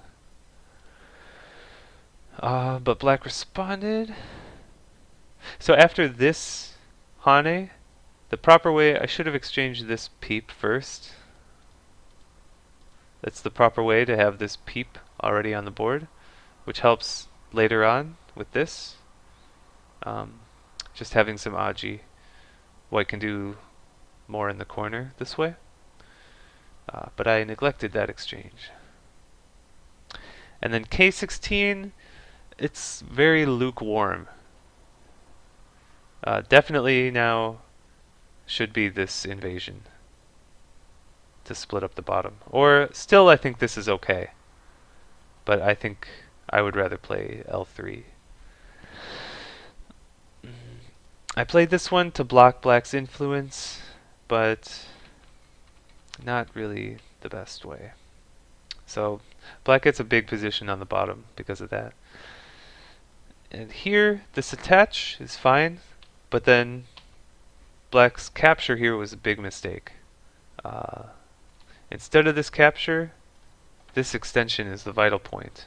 But black responded. So after this Hane, the proper way, I should have exchanged this peep first. That's the proper way to have this peep already on the board, which helps later on with this. Just having some Aji. White can do more in the corner this way. But I neglected that exchange. And then K16, it's very lukewarm. Definitely now should be this invasion to split up the bottom. Or still I think this is okay. But I think I would rather play L3. I played this one to block black's influence, but not really the best way. So black gets a big position on the bottom because of that. And here, this attach is fine, but then black's capture here was a big mistake. Instead of this capture, this extension is the vital point.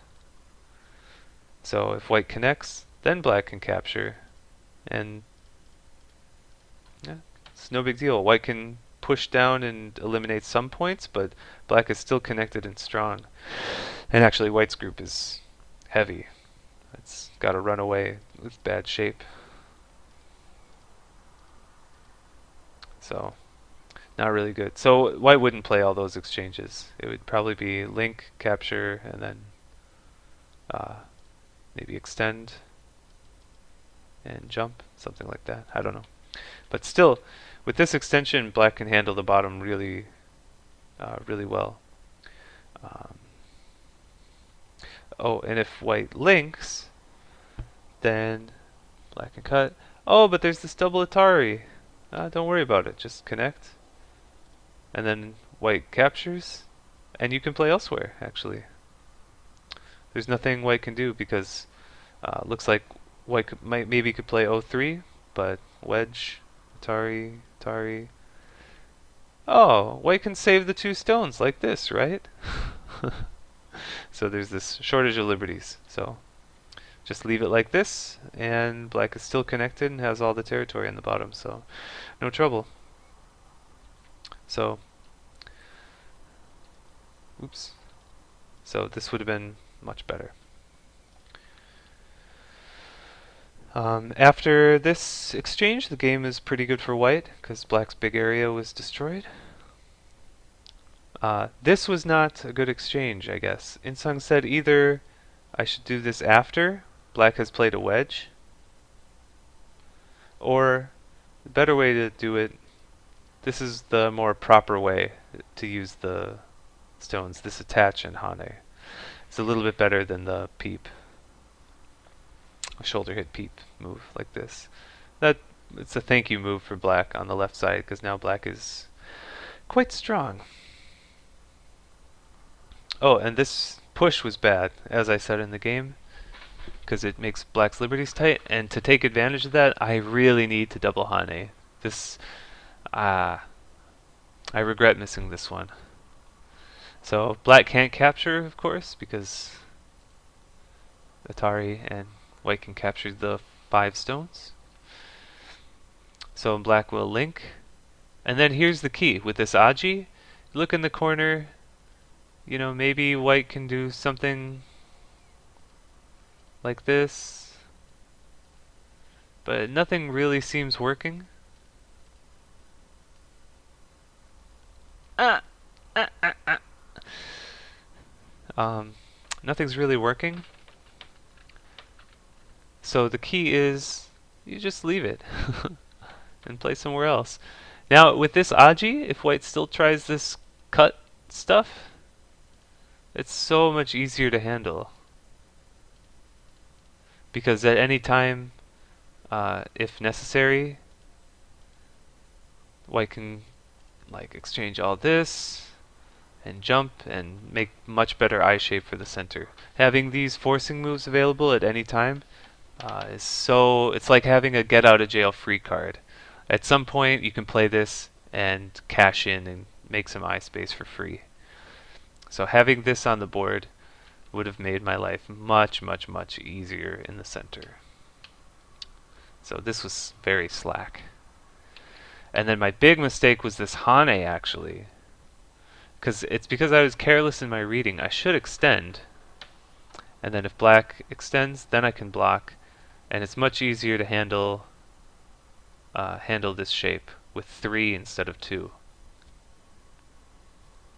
So if white connects, then black can capture, and yeah, it's no big deal. White can push down and eliminate some points, but black is still connected and strong. And actually white's group is heavy. It's got to run away with bad shape. So not really good. So white wouldn't play all those exchanges. It would probably be link, capture, and then maybe extend and jump, something like that. I don't know. But still, with this extension, black can handle the bottom really, really well. Oh, and if white links, then black can cut. Oh, but there's this double Atari. Don't worry about it. Just connect. And then white captures, and you can play elsewhere, actually. There's nothing white can do because looks like white maybe could play O3, but wedge, Atari, Atari. Oh, white can save the 2 stones like this, right? So there's this shortage of liberties. So just leave it like this, and black is still connected and has all the territory on the bottom, so no trouble. So, oops. So this would have been much better. After this exchange, the game is pretty good for white, because black's big area was destroyed. This was not a good exchange, I guess. Insung said either I should do this after black has played a wedge, or the better way to do it, this is the more proper way to use the stones, this attach and Hane. It's a little bit better than the peep, a shoulder hit peep move like this. It's a thank you move for black on the left side, because now black is quite strong. Oh, and this push was bad, as I said in the game, because it makes black's liberties tight, and to take advantage of that, I really need to double Hane. This, I regret missing this one. So black can't capture, of course, because Atari and white can capture the 5 stones. So black will link. And then here's the key. With this Aji, look in the corner. You know, maybe white can do something like this. But nothing really seems working. Nothing's really working. So the key is you just leave it and play somewhere else. Now with this Aji, if white still tries this cut stuff, it's so much easier to handle. Because at any time, if necessary, white can like exchange all this and jump and make much better eye shape for the center. Having these forcing moves available at any time it's like having a get out of jail free card. At some point you can play this and cash in and make some eye space for free. So having this on the board would have made my life much, much, much easier in the center. So this was very slack. And then my big mistake was this Hane, actually. Because I was careless in my reading. I should extend. And then if black extends, then I can block. And it's much easier to handle this shape with 3 instead of 2.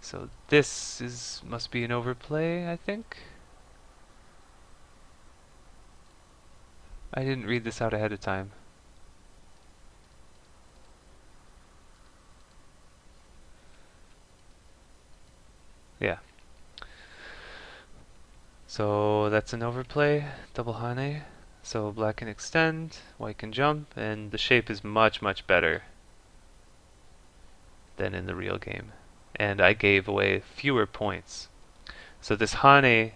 So this must be an overplay, I think. I didn't read this out ahead of time. Yeah. So that's an overplay, double Hane. So black can extend, white can jump, and the shape is much, much better than in the real game. And I gave away fewer points. So this Hane,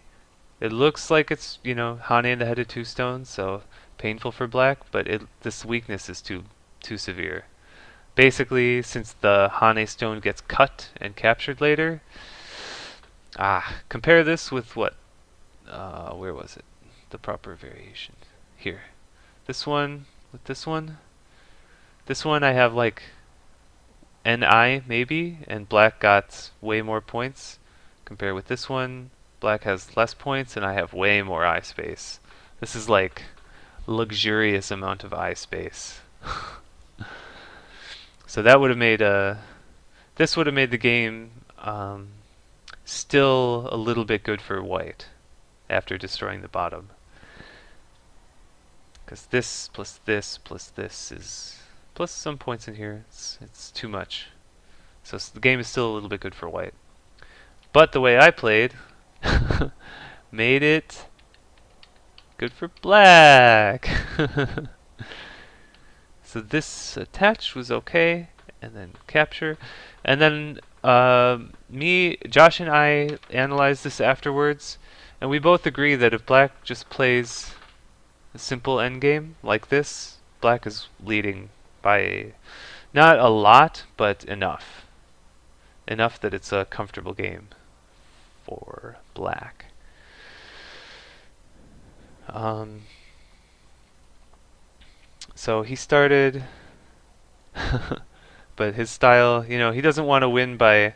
it looks like it's, Hane in the head of 2 stones, so painful for black, but this weakness is too severe. Basically, since the Hane stone gets cut and captured later, compare this with what? Where was it? The proper variation. Here. This one with this one. This one I have like NI maybe, and black got way more points. Compare with this one, black has less points and I have way more eye space. This is like luxurious amount of eye space. So that would have made this would have made the game still a little bit good for white after destroying the bottom. Because this plus this is plus some points in here. It's too much. So the game is still a little bit good for white. But the way I played made it good for black. So this attach was okay, and then capture. And then Josh and I analyzed this afterwards, and we both agree that if black just plays a simple endgame like this, black is leading by not a lot, but enough. Enough that it's a comfortable game for black. So he started, but his style, he doesn't want to win by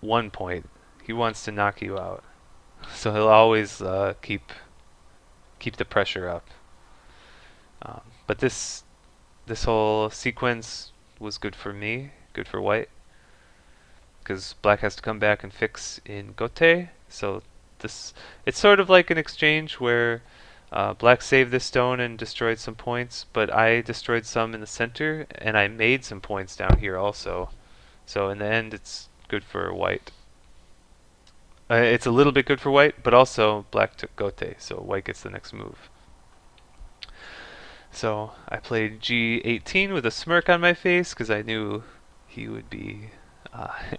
1 point. He wants to knock you out. So he'll always keep the pressure up. But this whole sequence was good for me, good for white, because black has to come back and fix in Gote. So it's sort of like an exchange where black saved this stone and destroyed some points, but I destroyed some in the center, and I made some points down here also. So in the end, it's good for white. It's a little bit good for white, but also black took Gote, so white gets the next move. So I played G18 with a smirk on my face because I knew he would be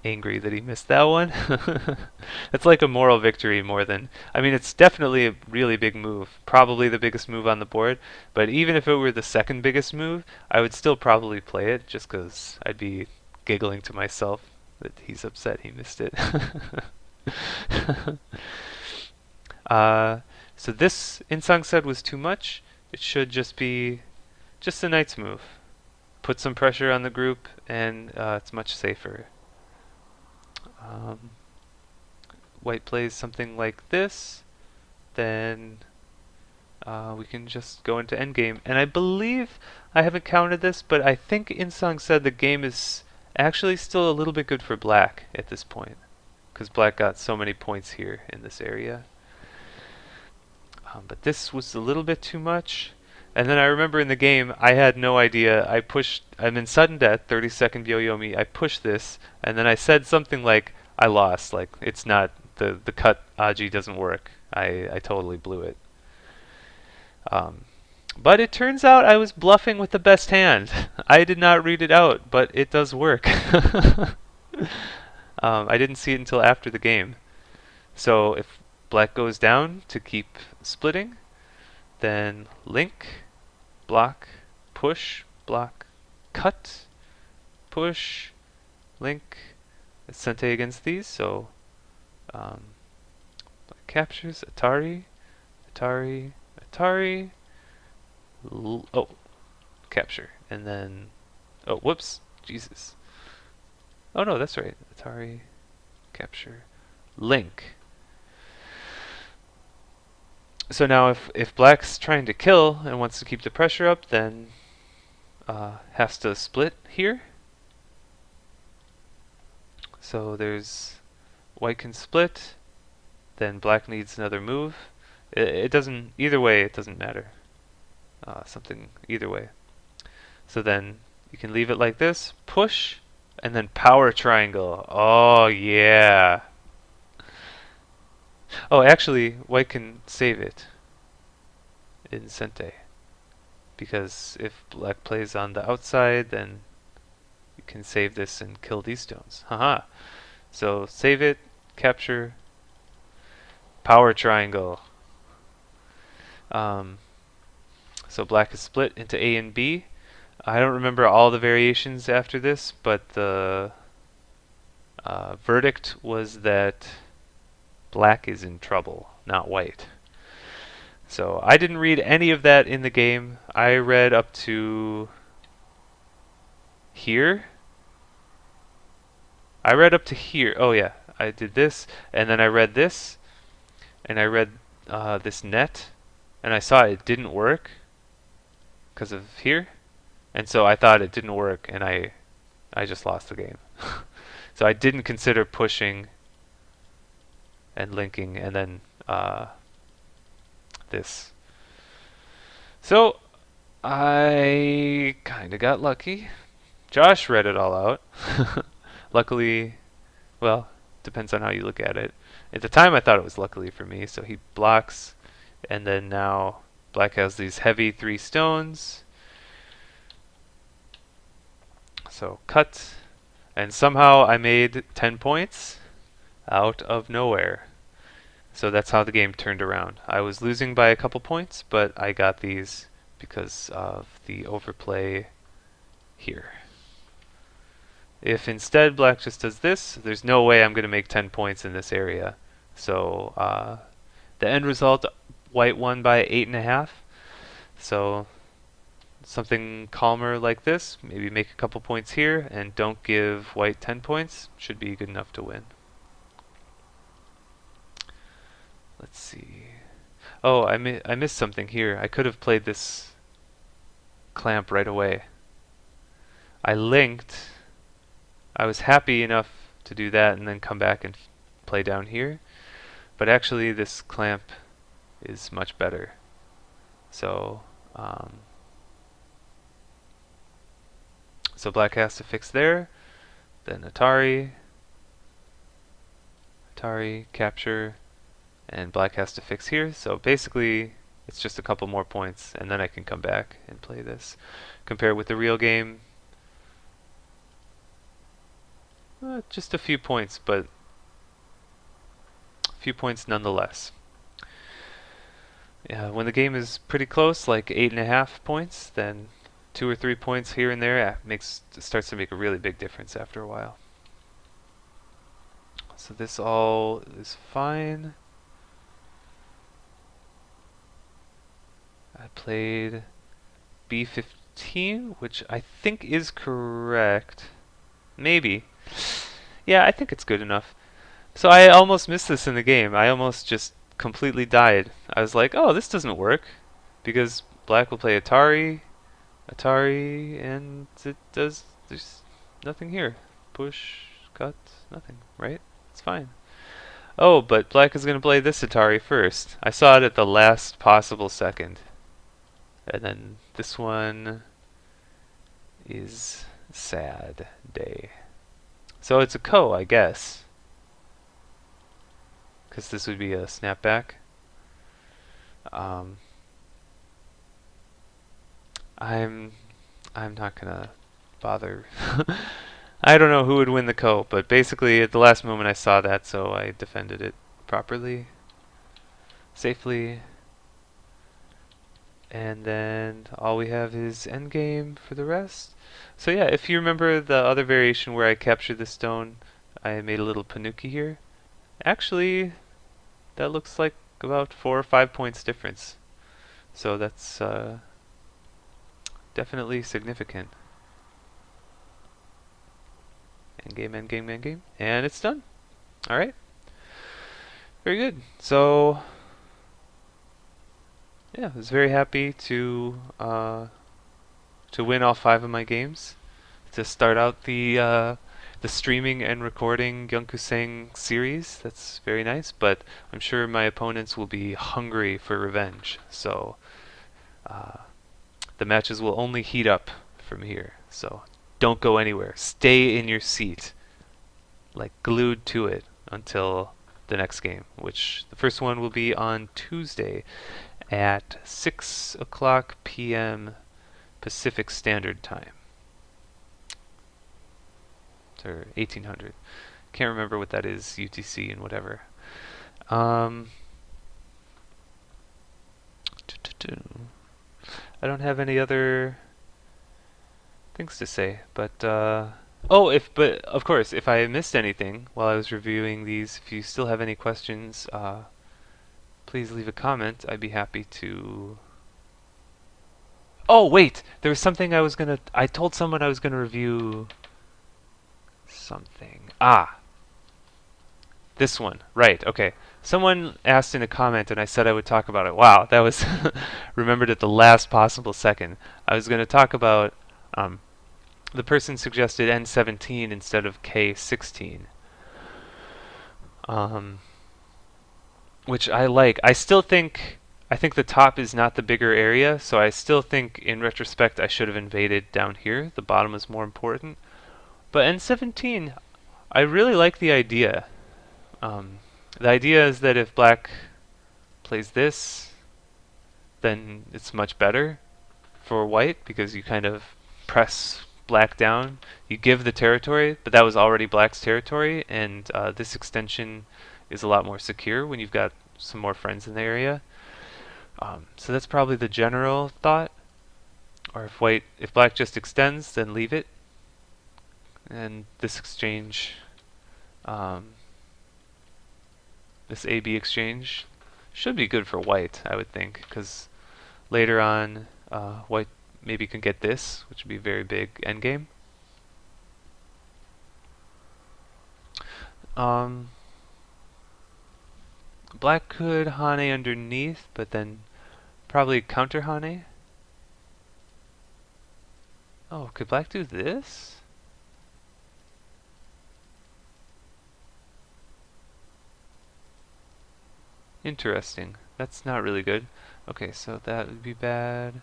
angry that he missed that one. It's like a moral victory more than... I mean, it's definitely a really big move. Probably the biggest move on the board. But even if it were the second biggest move, I would still probably play it just because I'd be giggling to myself that he's upset he missed it. So this in Sangsad was too much. It should just be just a knight's move. Put some pressure on the group, and it's much safer. White plays something like this, then we can just go into endgame. And I believe, I haven't counted this, but I think Insang said the game is actually still a little bit good for black at this point, because black got so many points here in this area. But this was a little bit too much. And then I remember in the game, I had no idea. I'm in sudden death, 30-second Byoyomi. I pushed this, and then I said something like, I lost. Like, it's not, the cut Aji doesn't work. I totally blew it. But it turns out I was bluffing with the best hand. I did not read it out, but it does work. I didn't see it until after the game. So if black goes down to keep splitting, then link, block, push, block, cut, push, link, Sente against these, so um, captures Atari, Atari, Atari. Oh, capture, and then oh, whoops, Jesus. Oh no, that's right. Atari, capture, link. So now if black's trying to kill and wants to keep the pressure up, then has to split here. So there's white can split, then black needs another move. It doesn't, either way, it doesn't matter. Something either way. So then you can leave it like this, push, and then power triangle. Oh yeah. Oh, actually, white can save it in Sente. Because if black plays on the outside, then you can save this and kill these stones. Haha. So save it, capture, power triangle. Um, so black is split into A and B. I don't remember all the variations after this, but the verdict was that black is in trouble, not white. So I didn't read any of that in the game. I read up to here. I read up to here. Oh yeah, I did this, and then I read this, and I read this net, and I saw it didn't work because of here, and so I thought it didn't work, and I just lost the game. So I didn't consider pushing and linking, and then this. So I kind of got lucky. Josh read it all out. Luckily, well, depends on how you look at it. At the time, I thought it was luckily for me. So he blocks, and then now black has these heavy 3 stones. So cut, and somehow I made 10 points out of nowhere. So that's how the game turned around. I was losing by a couple points, but I got these because of the overplay here. If instead black just does this, there's no way I'm going to make 10 points in this area. So the end result, white won by 8.5. So something calmer like this, maybe make a couple points here, and don't give white 10 points, should be good enough to win. Let's see. Oh, I missed something here. I could have played this clamp right away. I linked. I was happy enough to do that and then come back and play down here. But actually this clamp is much better. So so black has to fix there. Then Atari, capture, and black has to fix here. So basically it's just a couple more points and then I can come back and play this. Compare with the real game, just a few points, but a few points nonetheless. Yeah, when the game is pretty close, like 8.5 points, then 2 or 3 points here and there starts to make a really big difference after a while. So this all is fine. I played B15, which I think is correct. Maybe. Yeah, I think it's good enough. So I almost missed this in the game. I almost just completely died. I was like, oh, this doesn't work. Because black will play Atari, and there's nothing here. Push, cut, nothing, right? It's fine. Oh, but black is going to play this Atari first. I saw it at the last possible second. And then this one is sad day. So it's a ko, I guess. Because this would be a snapback. I'm not gonna bother. I don't know who would win the ko, but basically at the last moment I saw that, so I defended it properly, safely. And then all we have is endgame for the rest. So yeah, if you remember the other variation where I captured the stone, I made a little panuki here. Actually, that looks like about 4 or 5 points difference. So that's definitely significant. Endgame, endgame, endgame. And it's done. Alright. Very good. So, yeah, I was very happy to win all 5 of my games. To start out the streaming and recording Gyeongkuseng series. That's very nice, but I'm sure my opponents will be hungry for revenge. So uh, the matches will only heat up from here. So don't go anywhere. Stay in your seat, like glued to it until the next game, which the first one will be on Tuesday at 6 o'clock p.m. Pacific Standard Time. Or 1800. Can't remember what that is, UTC and whatever. Um, I don't have any other things to say, but but of course, if I missed anything while I was reviewing these, if you still have any questions, please leave a comment. I'd be happy to. Oh wait, there was something I told someone I was gonna review something. This one, right, okay. Someone asked in a comment and I said I would talk about it. Wow, that was remembered at the last possible second. I was going to talk about, the person suggested N17 instead of K16, um, which I like. I think the top is not the bigger area, so I still think in retrospect I should have invaded down here. The bottom is more important. But N17, I really like the idea. Um, the idea is that if black plays this, then it's much better for white because you kind of press black down. You give the territory, but that was already black's territory, and this extension is a lot more secure when you've got some more friends in the area. So that's probably the general thought. Or if black just extends, then leave it. And this exchange, um, this AB exchange, should be good for white, I would think, because later on, white maybe can get this, which would be a very big endgame. Black could Hane underneath, but then probably counter Hane. Oh, could black do this? Interesting. That's not really good. Okay, so that would be bad.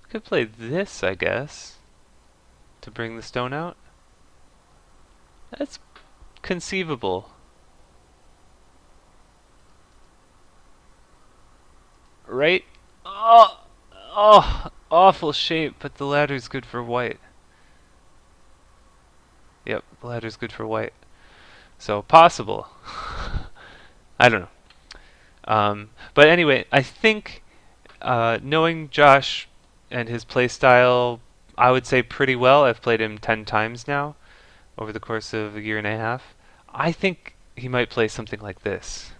Could play this, I guess, to bring the stone out. That's conceivable. Right? Oh, awful shape, but the ladder's good for white. Yep, the ladder's good for white. So, possible. I don't know. But anyway, I think knowing Josh and his playstyle, I would say pretty well. I've played him 10 times now over the course of a year and a half. I think he might play something like this.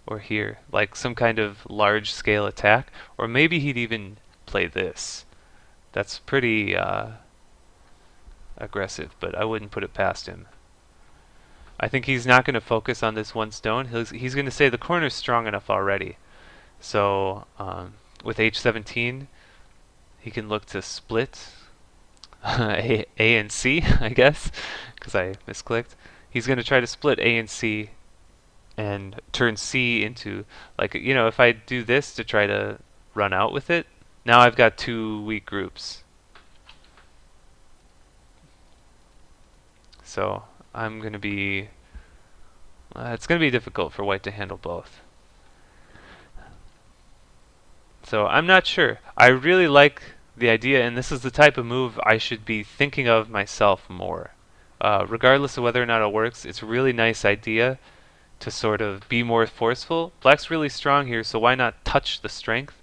Or here, like some kind of large scale attack. Or maybe he'd even play this. That's pretty aggressive, but I wouldn't put it past him. I think he's not going to focus on this one stone. He's going to say the corner's strong enough already. So with H17, he can look to split A and C, I guess, because I misclicked. He's going to try to split A and C and turn C into, like, if I do this to try to run out with it, now I've got 2 weak groups. So I'm going to be, it's going to be difficult for white to handle both. So I'm not sure. I really like the idea, and this is the type of move I should be thinking of myself more. Regardless of whether or not it works, it's a really nice idea to sort of be more forceful. Black's really strong here, so why not touch the strength?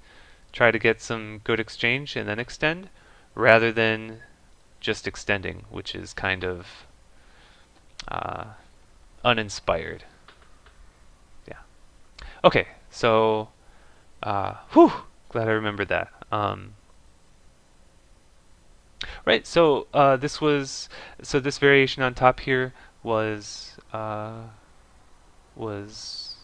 Try to get some good exchange and then extend, rather than just extending, which is kind of uh, uninspired. Yeah. Okay, so whew, glad I remembered that. Right, so this variation on top here was was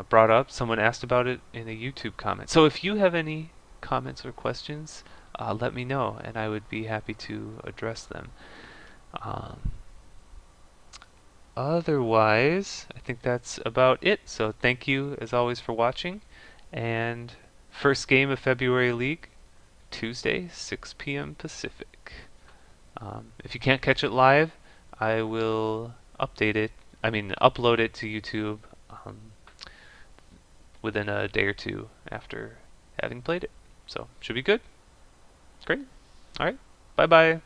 brought up. Someone asked about it in a YouTube comment. So if you have any comments or questions, let me know, and I would be happy to address them. Um, Otherwise, I think that's about it. So thank you as always for watching, and first game of February League, Tuesday, 6 p.m. Pacific. If you can't catch it live, I will upload it to YouTube within a day or two after having played it. So should be good. Great. All right. Bye bye.